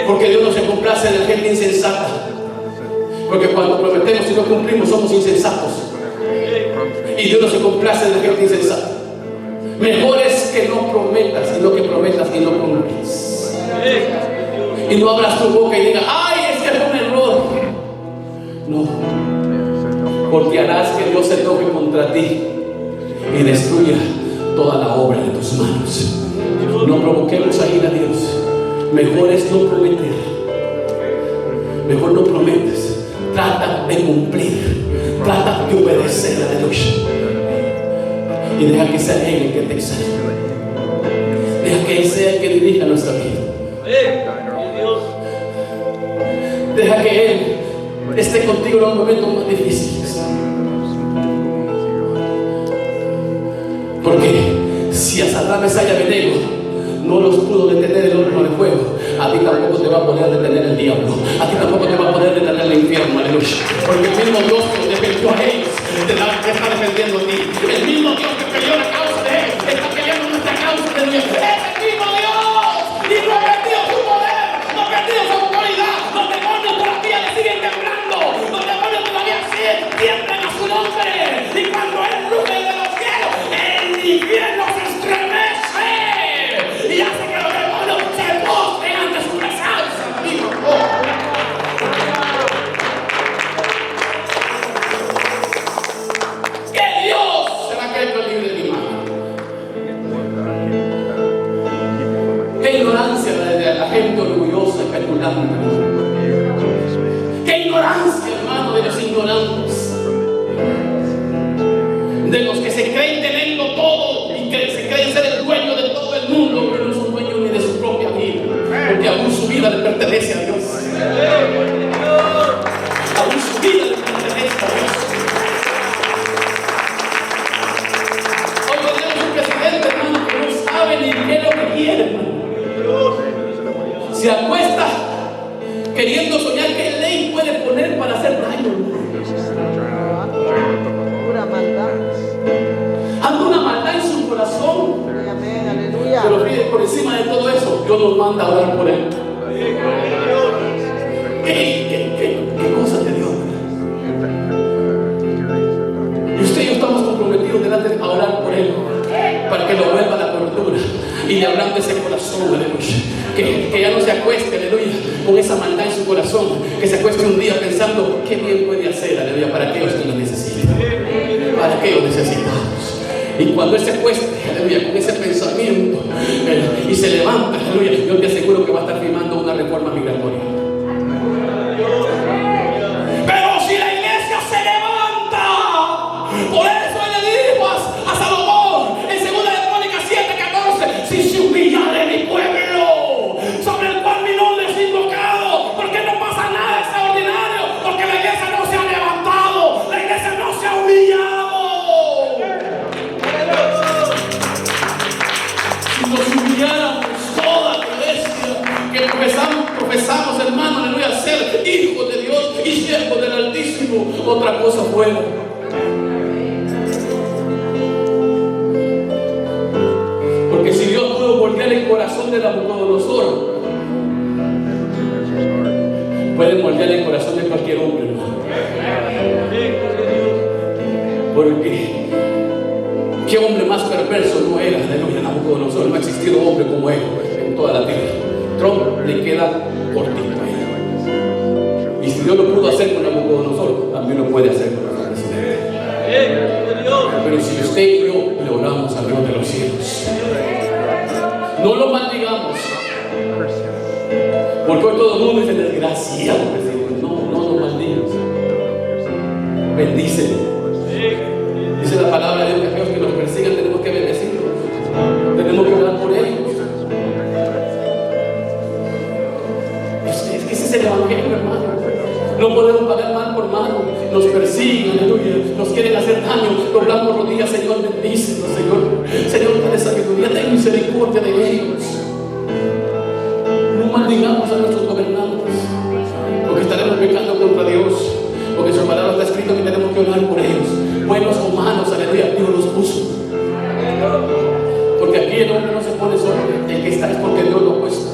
Porque Dios no se complace de la gente insensata. Porque cuando prometemos y no cumplimos somos insensatos. Y Dios no se complace de la gente insensata. Mejor es que no prometas, sino que prometas y no cumples. Y no abras tu boca y digas, ¡ay, es que fue un error! No, porque harás que Dios se enoje contra ti y destruya toda la obra de tus manos. No provoquemos a ir a Dios. Mejor es no prometer. Mejor no prometes. Trata de cumplir. Trata de obedecer a Dios. Y deja que sea Él el que te exalte. Deja que Él sea el que dirija nuestra vida. Deja que Él esté contigo en los momentos más difíciles. Porque si a Sadrach, Mesach y Abednego no los pudo detener el horno de fuego, a ti tampoco te va a poder detener el diablo. A ti tampoco te va a poder detener el infierno, aleluya. Porque el mismo Dios que los defendió a ellos te está defendiendo a ti. El mismo Dios que peleó la causa de ellos está peleando nuestra causa de Dios. Es el mismo Dios. Y no ha perdido su poder, no ha perdido su autoridad. Los demonios todavía le siguen temblando. Los demonios todavía tiemblan a su nombre. Y cuando Él ruge de los cielos, el infierno se estremece y hace que los demonios se postren ante su presencia, amigo. Que Dios será que Él libre de mi mano. Qué ignorancia de la gente orgullosa y petulante. Qué ignorancia, hermano, de los ignorantes. De los que se creen tenerlo todo y que se creen ser el dueño de todo el mundo, pero no son dueños ni de su propia vida, porque aún su vida le pertenece a Dios. Aún su vida le pertenece a Dios. Hoy tenemos un presidente, hermano, que no sabe ni qué es lo que quiere, hermano. Se acuesta queriendo soñar qué ley puede poner para hacer daño. Anda una maldad en su corazón. Pero fíjate, por encima de todo eso, Dios nos manda a orar por él. ¿Qué cosas de Dios? Y usted y yo estamos comprometidos delante a orar por él, para que lo vuelva a la cordura y le hablando de ese corazón, aleluya. Que ya no se acueste, aleluya, con esa maldad en su corazón, que se acueste un día pensando qué bien puede hacer, aleluya, para aquellos que lo necesitan, para aquellos necesitados. Y cuando él se acueste, aleluya, con ese pensamiento y se levanta, aleluya, yo te aseguro que va a estar firmando una reforma migratoria. Pero si la iglesia se levanta, por eso él le dijo a Salomón en 2 Crónicas 7:14: si se humillare mi pueblo, sobre el cual mi nombre es invocado, porque no pasa nada extraordinario, porque la iglesia no se ha levantado, la iglesia no se ha humillado. Si nos humilláramos toda la iglesia, que profesamos, hermano, aleluya, ser hijos de Dios y siervos del Altísimo, otra cosa fuera. Porque si Dios pudo voltear el corazón de Nabucodonosor, puede moldear el corazón de cualquier hombre, hermano. Porque qué hombre más perverso no era, aleluya, Nabucodonosor. No ha existido hombre como él en toda la tierra. Trump le queda cortito a él. Y si Dios lo pudo hacer con Nabucodonosor, también lo puede hacer con nuestro presidente. Pero si usted y yo le oramos al Dios de los cielos, no lo maldigamos, porque hoy todo el mundo dice desgraciado presidente. No maldigas, bendícele. Dice la palabra de Dios que aquellos que nos persigan tenemos que bendecirlos, tenemos que orar por ellos. Es que ese es el evangelio, hermano. No podemos pagar mal por mal. Nos persiguen, aleluya, nos quieren hacer daño, doblamos rodillas, Señor, bendícenos, Señor, dale sabiduría, ten misericordia de ellos. No maldigamos a nuestros gobernantes, porque estaremos pecando contra Dios, porque su palabra está escrito que tenemos que orar por ellos, buenos o malos, aleluya, Dios los puso. Porque aquí el hombre no se pone solo, el que está es porque Dios lo ha puesto,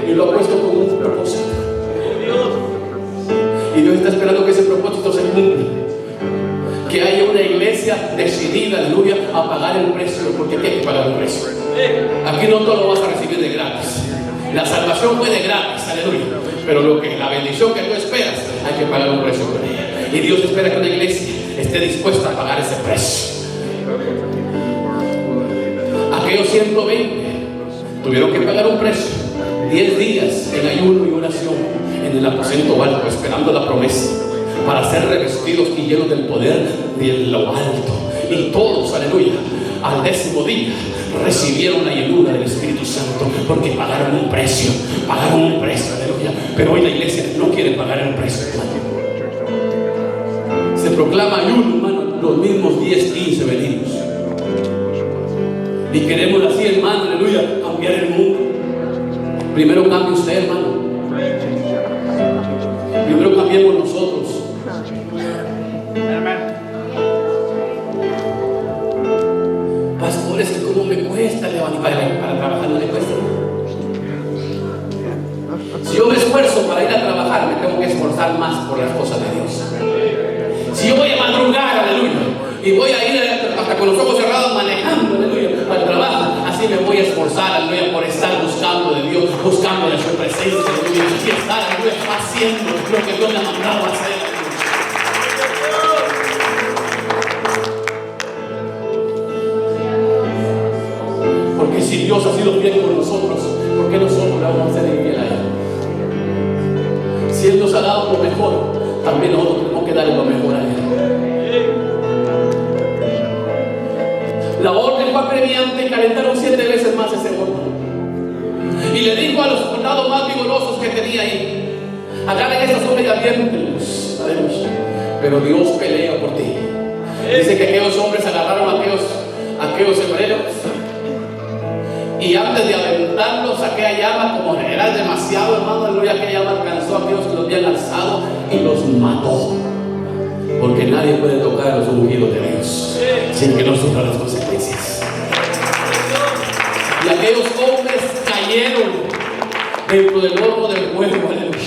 y lo ha puesto con un propósito. Y Dios está esperando que ese propósito se cumpla, que haya una iglesia decidida, aleluya, a pagar el precio, porque hay que pagar el precio. Aquí no todo lo vas a recibir de gratis. La salvación fue de gratis, aleluya, pero la bendición que tú esperas, hay que pagar un precio por ella. Y Dios espera que una iglesia esté dispuesta a pagar ese precio. Aquellos 120 tuvieron que pagar un precio, 10 días en ayuno y oración en el aposento alto, esperando la promesa, para ser revestidos y llenos del poder de lo alto. Y todos, aleluya, al 10º día recibieron la llenura del Espíritu Santo, porque pagaron un precio, aleluya. Pero hoy la iglesia no quiere pagar el precio, hermano. Se proclama ayuno, hermano, los mismos 10, 15 venimos. Y queremos así, hermano, aleluya, cambiar el mundo. Primero cambie usted, hermano. Primero cambiemos nosotros. Pastores, ¿cómo me cuesta levantar para trabajar? No me cuesta. Si yo me esfuerzo para ir a trabajar, me tengo que esforzar más por las cosas de Dios. Si yo voy a madrugar, aleluya, y voy a ir hasta con los ojos cerrados manejando, aleluya, para el trabajo, así me voy a esforzar, aleluya, por estar buscando de Dios, buscando de su presencia, aleluya, y estar, aleluya, haciendo lo que Dios me ha mandado a hacer. Porque si Dios ha sido fiel con nosotros, ¿por qué nosotros le vamos a ser infiel a Él? Si Él nos ha dado lo mejor, también nosotros tenemos que darle lo mejor a Él. La orden fue apremiante y calentaron 7 veces más ese horno. Y le dijo a los soldados más vigorosos que tenía ahí: agarren estas hombres y aviéntenlos. Pero Dios pelea por ti. Dice que aquellos hombres agarraron a aquellos hebreos, y antes de aventarlos, aquella llama, como era demasiado, hermano, aleluya, aquella llama alcanzó a aquellos que los habían alzado y los mató. Porque nadie puede tocar a los ungidos de Dios sin que no sufra las consecuencias. Y aquellos hombres cayeron dentro del horno del fuego, aleluya.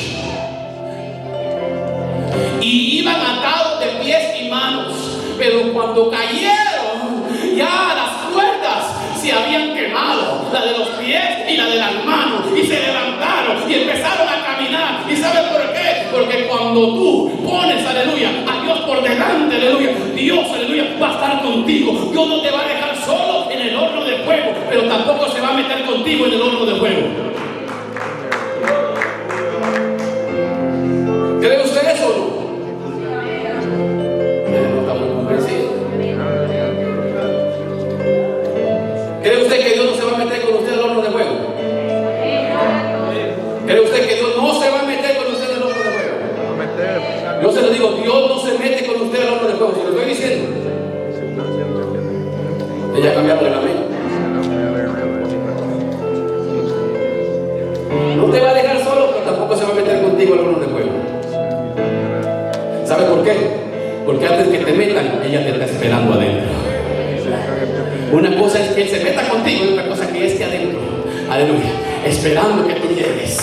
Y iban atados de pies y manos, pero cuando cayeron, ya las cuerdas se habían quemado, la de los pies y la de las manos, y se levantaron y empezaron a caminar. ¿Y sabes por qué? Porque cuando tú pones, aleluya, a Dios por delante, aleluya, Dios, aleluya, va a estar contigo. Dios no te va a dejar solo en el horno de fuego, pero tampoco se va a meter contigo en el horno de fuego. ¿Cree usted eso o no? No está muy convencido. ¿Cree usted que Dios no se va a meter con usted en el horno de fuego? ¿Cree usted que Dios no se va a meter con usted en el horno de fuego? Yo se lo digo, Dios no se mete con usted en el horno de fuego. Si lo estoy diciendo. Ella cambiaba el amén. No te va a dejar solo, pero tampoco se va a meter contigo en el horno de fuego. ¿Sabe por qué? Porque antes que te metan, ella te está esperando adentro. Una cosa es que Él se meta contigo y otra cosa que esté adentro. Aleluya. Esperando que tú llegues.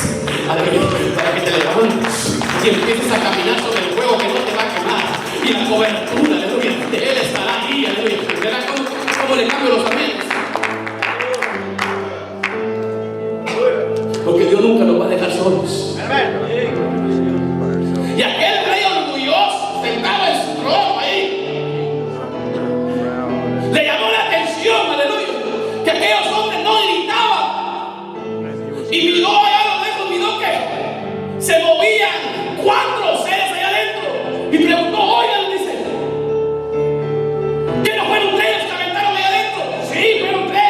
Aleluya. Para que te levantes y empieces a caminar sobre el fuego que no te va a quemar. Y la cobertura, aleluya, de Él estará ahí. Aleluya. ¿Verá cómo le cambio los amenes? Porque Dios nunca nos va a dejar solos. Y aquel rey orgulloso sentado en su trono ahí, le llamó la atención, aleluya, que aquellos hombres no gritaban. Y miró allá a lo lejos, miró que se movían 4 seres allá adentro. Y preguntó, oigan, dice, ¿que no fueron 3 que aventaron allá adentro? Sí, fueron 3.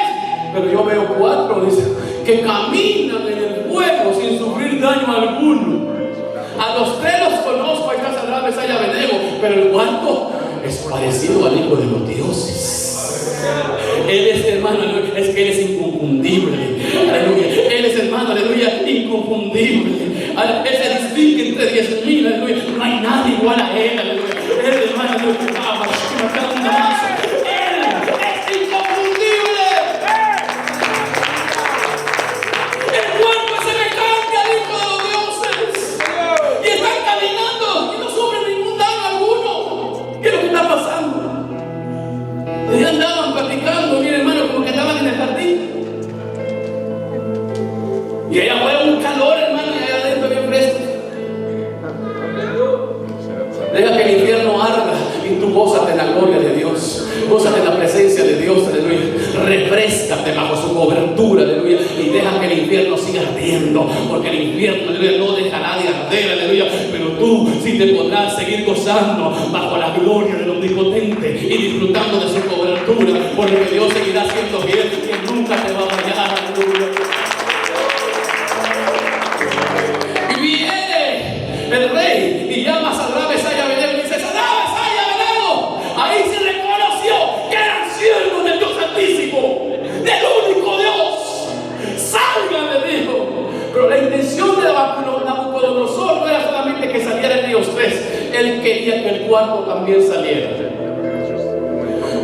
Pero yo veo 4, dice, que caminan en el fuego sin sufrir daño alguno. A los 3 los conozco, ahí está Sadrach, Mesach y Abednego, pero el cuarto es parecido al hijo de los dioses. Él es, hermano, es que Él es inconfundible. Aleluya. Él es, hermano, aleluya, inconfundible. Él se distingue entre 10,000, aleluya. No hay nadie igual a Él, aleluya. Él, hermano, aleluya. Él es inconfundible. El cuerpo es semejante al hijo de los dioses. Y están caminando y no sufren ningún daño alguno. ¿Qué es lo que está pasando? Ellos andaban platicando, mire, hermano, como que estaban en el jardín. Y allá afuera un calor, hermano, y allá adentro bien fresco. Deja que el infierno arda y tú gózate en la gloria de Dios. Gózate en la presencia de Dios, aleluya. Refréscate bajo su cobertura, aleluya. Y deja que el infierno siga ardiendo. Porque el infierno, aleluya, no dejará de arder, aleluya. Pero tú sí te podrás seguir gozando bajo la gloria del Omnipotente y disfrutando de su cobertura. Porque Dios seguirá siendo fiel y nunca te va a fallar, aleluya. Y viene el rey y llama a Sadrach, Mesach y Abednego y dice, Sadrach, Mesach y Abednego. Ahí se reconoció que eran siervos del Dios Altísimo, del único Dios. Salgan, le dijo. Pero la intención de Nabucodonosor no era solamente que salieran ellos 3. Él quería que el cuarto también saliera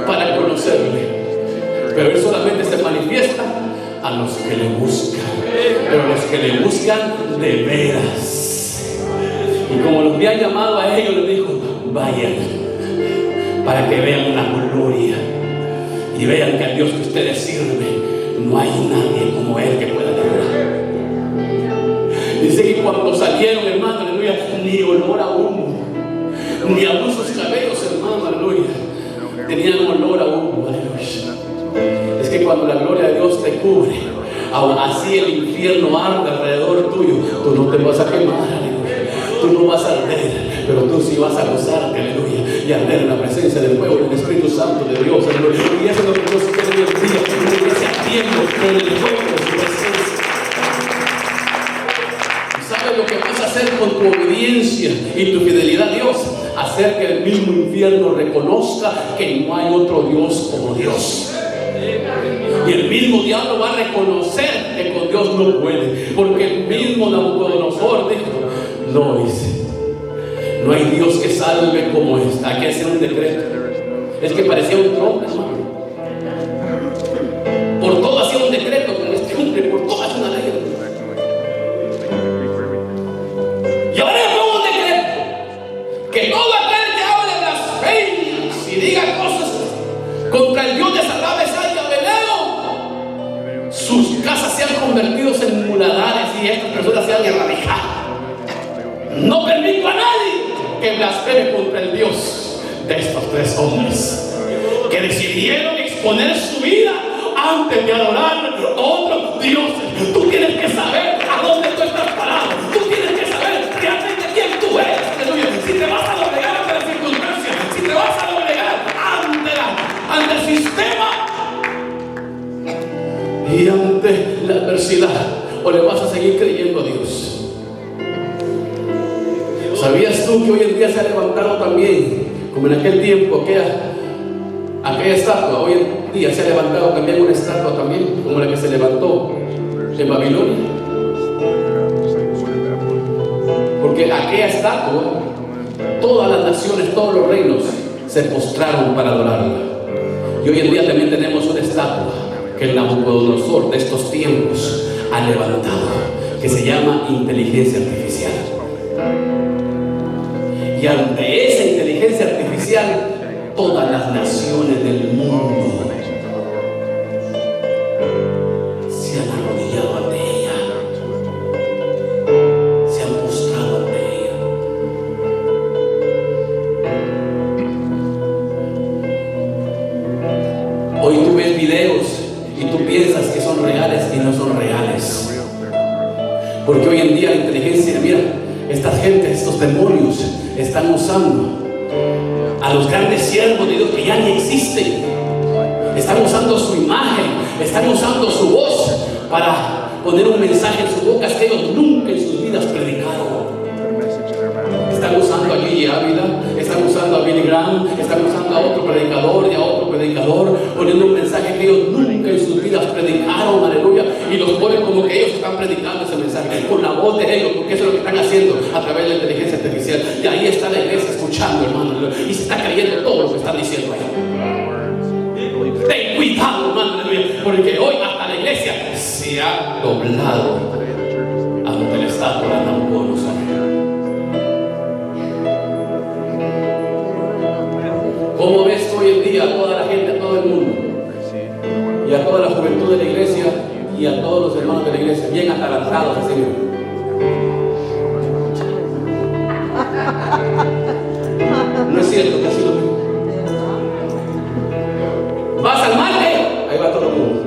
para conocerle. Pero Él solamente se manifiesta a los que le buscan. Pero los que le buscan de veras. Y como los había llamado a ellos, les dijo, vayan para que vean la gloria y vean que al Dios que ustedes sirven no hay nadie como Él que pueda librar. Dice que cuando salieron, hermano, aleluya, ni olor a humo, ni aún sus cabellos, hermano, aleluya, tenían olor a humo, aleluya. Es que cuando la gloria de Dios te cubre, aún así el infierno arde alrededor tuyo, tú no te vas a quemar, aleluya. Tú no vas a arder, pero tú sí vas a gozarte, aleluya, y arder en la presencia del fuego del Espíritu Santo de Dios, aleluya. Y eso es lo que Dios quiere hoy en día, una iglesia ardiendo con el fuego de su presencia. ¿Y sabes lo que vas a hacer con tu obediencia y tu fidelidad a Dios? Hacer que el mismo infierno reconozca que no hay otro Dios como Dios. Y el mismo diablo va a reconocer que con Dios no puede, porque el mismo Nabucodonosor dijo, no, dice, no hay Dios que salve como esta. Hay que hacer un decreto. Es que parecía un trono, hermano. Por todo hacía un decreto. y estas personas sean erradicadas. No permito a nadie que blasfeme contra el Dios de estos tres hombres que decidieron exponer su vida antes de adorar a otros dioses. Tú tienes que saber a dónde tú estás parado. Tú tienes que saber realmente quién tú eres. Aleluya. Si te vas a doblegar ante las circunstancias, si te vas a doblegar ante el sistema y ante la adversidad, o le vas a seguir creyendo a Dios. ¿Sabías tú que hoy en día se ha levantado también, como en aquel tiempo, aquella estatua? Hoy en día se ha levantado también una estatua también, como la que se levantó en Babilonia. Porque aquella estatua, todas las naciones, todos los reinos se postraron para adorarla. Y hoy en día también tenemos una estatua que el Nabucodonosor de estos tiempos ha levantado, que se llama inteligencia artificial. Y ante esa inteligencia artificial, todas las naciones del mundo se han arrodillado ante ella, se han postrado ante ella. Hoy tú ves videos y tú piensas que son reales y no son reales. Porque hoy en día la inteligencia, mira, esta gente, estos demonios están usando a los grandes siervos de Dios que ya ni existen. Están usando su imagen, están usando su voz para poner un mensaje en sus bocas que ellos nunca en sus vidas predicaron. Están usando a Gigi Ávila, están usando a Billy Graham, están usando a otro predicador y a otro predicador, poniendo un mensaje que ellos nunca en sus vidas predicaron, aleluya, y los ponen como que ellos están predicando ese mensaje con la voz de ellos, porque eso es lo que están haciendo a través de la inteligencia artificial. Y ahí está la iglesia escuchando, hermano, y se está creyendo todo lo que están diciendo ahí. Ten cuidado, hermano, aleluya, porque hoy hasta la iglesia se ha doblado ante el estatua de Nabucodonosor. ¿Cómo ves hoy en día a toda la gente, a todo el mundo, y a toda la juventud de la iglesia y a todos los hermanos de la iglesia, bien atalantados así mismo? No es cierto que así lo mismo. Vas al market, ahí va todo el mundo.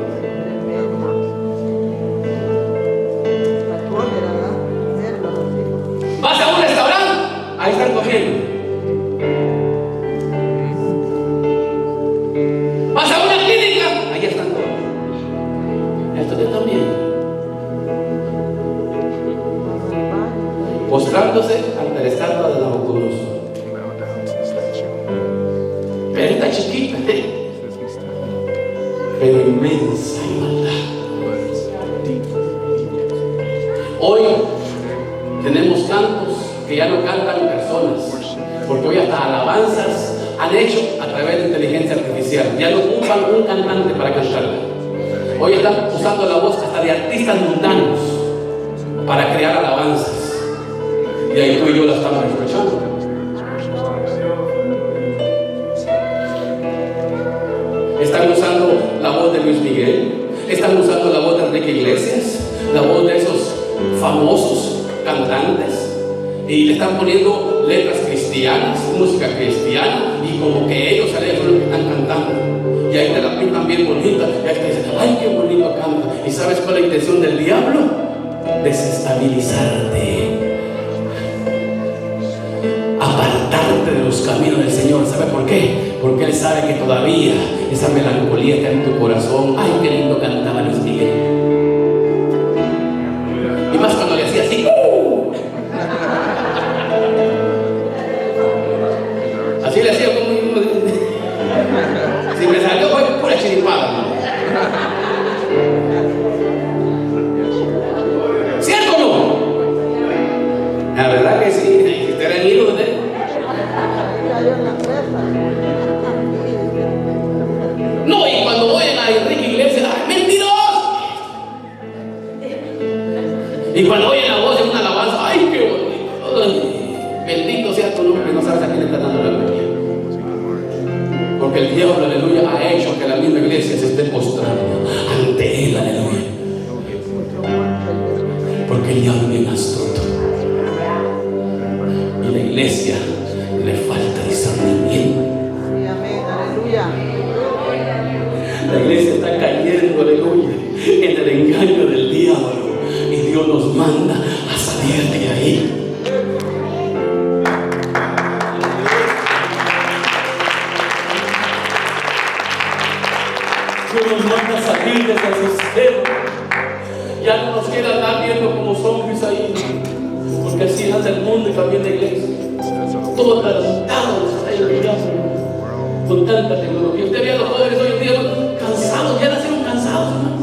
Vas a un restaurante, ahí están comiendo. Vas a una clínica, ahí están todos. Esto te están viendo. Postrándose ante la estatua de Nabucodonosor. Pero está chiquita, pero inmensa en maldad. Hoy tenemos cantos que ya no cantan personas, porque hoy hasta alabanzas han hecho a través de inteligencia artificial. Ya no ocupan un cantante para cantarla. Hoy están usando la voz hasta de artistas mundanos para crear alabanzas. Y ahí tú y yo la estamos escuchando. Están usando la voz de Luis Miguel, están usando la voz de Enrique Iglesias, la voz de esos famosos cantantes, y le están poniendo letras cristianas, música cristiana, y como que ellos saben lo que están cantando. Y ahí te la pintan bien bonita, y ahí te dicen, ay, qué bonito canta. ¿Y sabes cuál es la intención del diablo? Desestabilizarte, apartarte de los caminos del Señor. ¿Sabe por qué? Porque Él sabe que todavía esa melancolía está en tu corazón. Ay, qué lindo cantaba Luis Miguel. Y más cuando le hacía así. Así le hacía como. Si me salió fue pura chiripada, ¿no? ¿Cierto o no? La verdad que sí. Usted era el hilo de él. No, y cuando oyen a Enrique Iglesias, ¡ay, mentiroso! Y cuando oyen la voz de una alabanza, ¡ay, qué bonito! Ay, bendito sea tu nombre, no sabes a quién le está dando la gloria. Porque el diablo, aleluya, ha hecho que la misma iglesia se esté postrando ante Él, aleluya. Porque el diablo es bien astuto. Y la iglesia le falta discernimiento. Amén. Aleluya. La iglesia está cayendo, aleluya, en el engaño del diablo. Y Dios nos manda a salir de ahí. Dios nos manda a salir de ese sistema. Ya no nos quiere andar viendo como zombies ahí. Porque así anda el mundo y también la iglesia. Todos adelantados ahí el diablo. Con tanta tecnología. Usted ve a los jóvenes hoy en día cansados, ya nacieron cansados, hermano.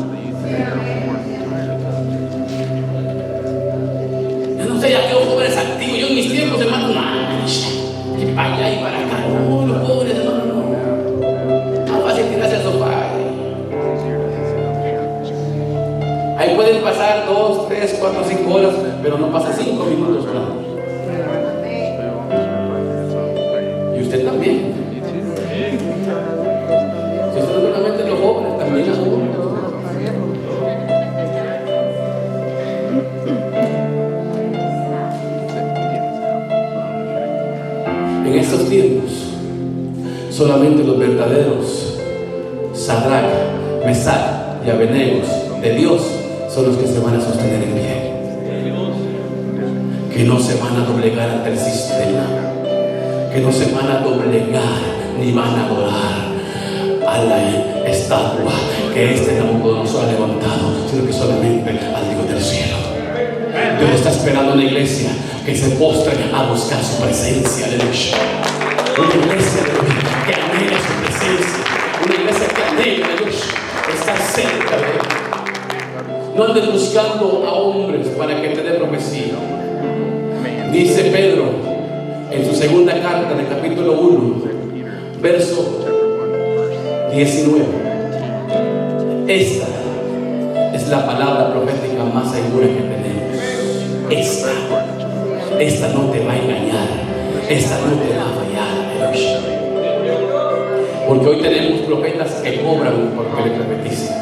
Ya no sé, ya que los jóvenes activos. Yo en mis tiempos, hermano, que para allá y para acá. No, los jóvenes, hermano, no. Más fácil tirarse al sofá. Ahí pueden pasar 2, 3, 4, 5 horas, pero no pasa 5 minutos, ¿verdad? Y usted también. Si usted no solamente los jóvenes, también los jóvenes. En estos tiempos, solamente los verdaderos Sadrach, Mesach y Abednego de Dios son los que se van a sostener en pie. Que no se van a doblegar ante el sistema. Que no se van a doblegar ni van a adorar a la estatua que Nabucodonosor ha levantado, sino que solamente al Dios del cielo. Dios está esperando una iglesia que se postre a buscar su presencia. Aleluya. Una iglesia que anhela su presencia. Una iglesia que anhela, aleluya, estar cerca de Él. No andes buscando a hombres para que te dé profecía. Dice Pedro en su segunda carta, en el capítulo 1, verso 19. Esta es la palabra profética más segura que tenemos. Esta no te va a engañar. Esta no te va a fallar. Porque hoy tenemos profetas que cobran porque le profetizan.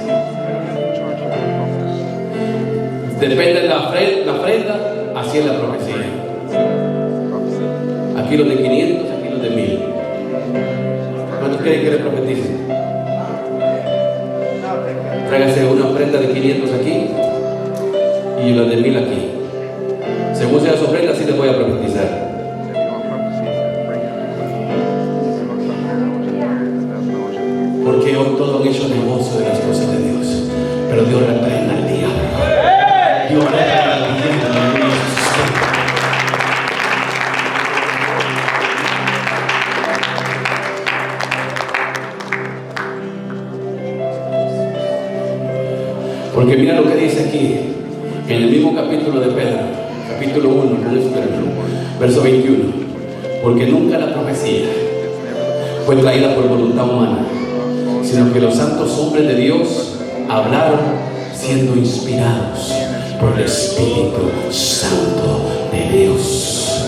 Depende de la ofrenda, así es la profecía. Aquí los de 500, aquí los de 1000. ¿Cuántos quieren que le profeticen? Tráigase una ofrenda de 500 aquí y los de 1000 aquí. Según sea su ofrenda, así les voy a profetizar. Porque hoy todos han hecho negocio de las cosas de Dios, pero Dios reprenda al diablo. Dios reprenda al diablo. Porque mira lo que dice aquí, en el mismo capítulo de Pedro, capítulo 1, verso 21. Porque nunca la profecía fue traída por voluntad humana, sino que los santos hombres de Dios hablaron siendo inspirados por el Espíritu Santo de Dios.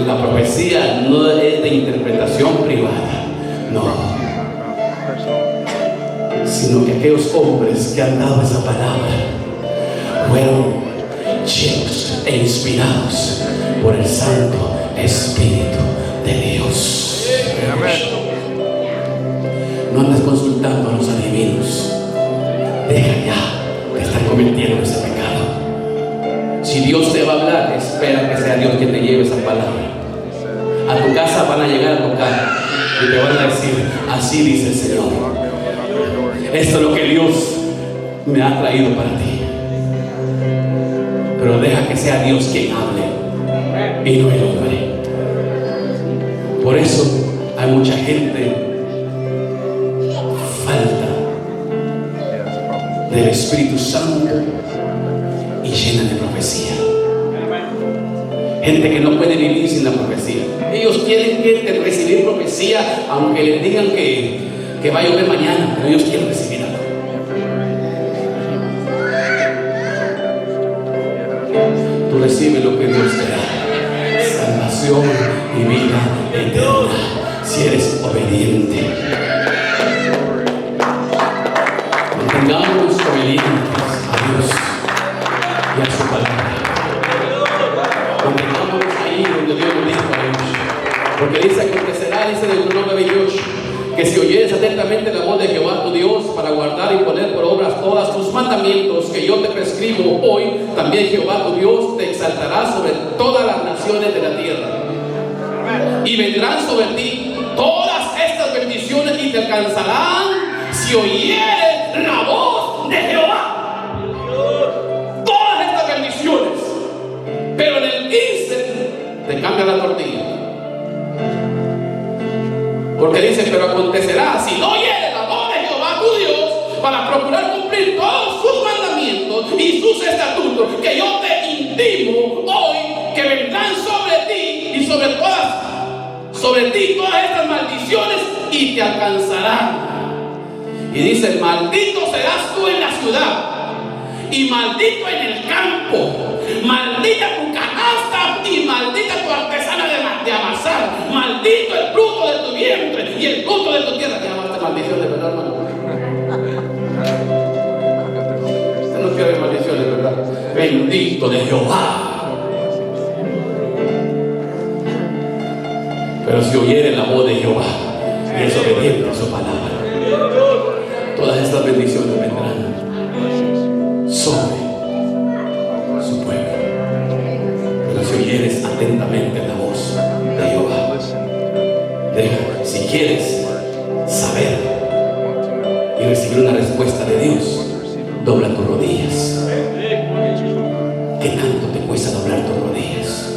La profecía no es de interpretación privada, no, sino que aquellos hombres que han dado esa palabra fueron llenos e inspirados por el Santo Espíritu de Dios. No andes consultando a los adivinos. Deja ya de estar cometiendo ese pecado. Si Dios te va a hablar, espera que sea Dios quien te lleve esa palabra. A tu casa van a llegar a tocar y te van a decir: así dice el Señor. Esto es lo que Dios me ha traído para ti. Pero deja que sea Dios quien hable y no el hombre. Por eso hay mucha gente falta del Espíritu Santo y llena de profecía. Gente que no puede vivir sin la profecía. Ellos quieren recibir profecía, aunque les digan que va a llover mañana, pero ellos quieren recibir algo. Tú recibes lo que Dios te da: salvación y vida eterna, si eres obediente. Mantengamos obedientes a Dios y a su palabra. Porque dice, acontecerá, dice Deuteronomio 28, que si oyeres atentamente la voz de Jehová tu Dios para guardar y poner por obras todos tus mandamientos que yo te prescribo hoy, también Jehová tu Dios te exaltará sobre todas las naciones de la tierra. Y vendrán sobre ti todas estas bendiciones y te alcanzarán si oyeres la voz de Jehová. Todas estas bendiciones. Pero en el 15 te cambia la tortilla. Porque dice, pero acontecerá si no oyeres la voz de Jehová tu Dios para procurar cumplir todos sus mandamientos y sus estatutos que yo te intimo hoy, que vendrán sobre ti y sobre ti todas estas maldiciones y te alcanzarán. Y dice, maldito serás tú en la ciudad y maldito en el campo, maldita tu canasta y maldita tu artesana de amasar, maldito el fruto de tu vientre y el fruto de tu tierra. Ya basta maldiciones, ¿verdad, hermano? Usted no quiere maldiciones, ¿verdad? Bendito de Jehová. Pero si oyeren la voz de Jehová y es obediente a su palabra, todas estas bendiciones vendrán sobre su pueblo. Pero si oyeres atentamente la voz de Jehová, si quieres saber y recibir una respuesta de Dios, dobla tus rodillas. ¿Qué tanto te cuesta doblar tus rodillas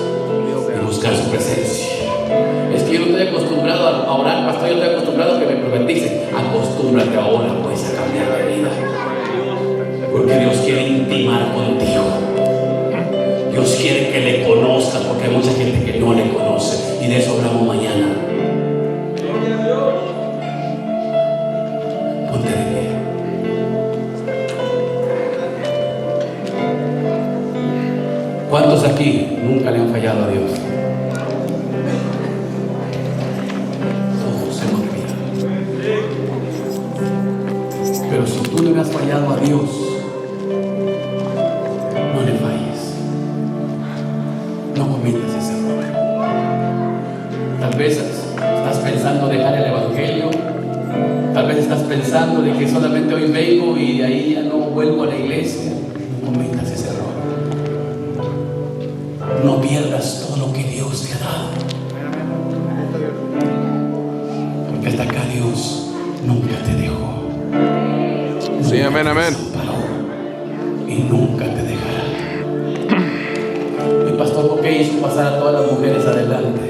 y buscar su presencia? Es que yo no estoy acostumbrado a orar, pastor. Yo estoy acostumbrado a que me profeticen. Acostúmbrate ahora pues a cambiar de vida, porque Dios quiere intimar contigo. Dios quiere que le conozcas, porque hay mucha gente que no le conoce, y de eso hablamos mañana. Ponte de pie. ¿Cuántos aquí nunca le han fallado a Dios? Todos hemos fallado. Pero si tú le has fallado a Dios, no le falles. No cometas ese error. Tal vez estás pensando dejar el evangelio. Tal vez estás pensando de que solamente hoy vengo y de ahí ya no vuelvo a la iglesia. No cometas ese error. No pierdas todo lo que Dios te ha dado. Porque hasta acá Dios nunca te dejó. Sí, amén, amén. Y nunca te dejará. El pastor Boque hizo pasar a todas las mujeres adelante.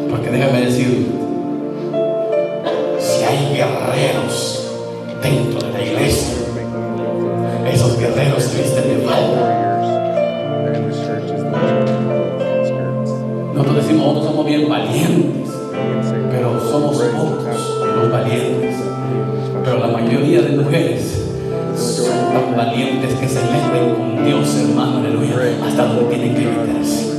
Porque déjame decir, si hay guerreros dentro de la iglesia, esos guerreros se visten de falda. Nosotros decimos, nosotros somos bien valientes, pero somos pocos los valientes. Pero la mayoría de mujeres son tan valientes que se meten con Dios, hermano, aleluya, hasta donde tienen que meterse.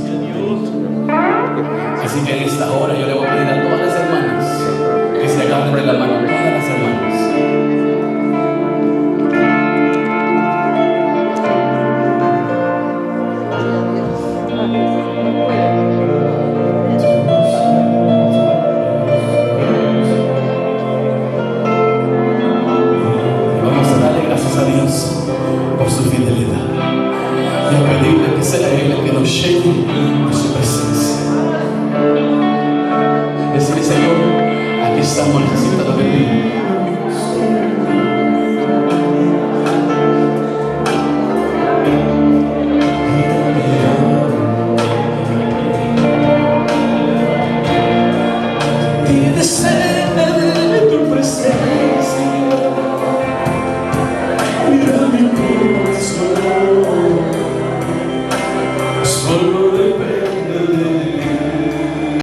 Así que en esta hora yo le voy a pedir a todas las hermanas que se agarren de la mano, todas las hermanas. Por su fidelidad y a pedirle que sea Él el que nos llene de su presencia. Decirle, Señor, aquí estamos, necesitando de ti. Y deseo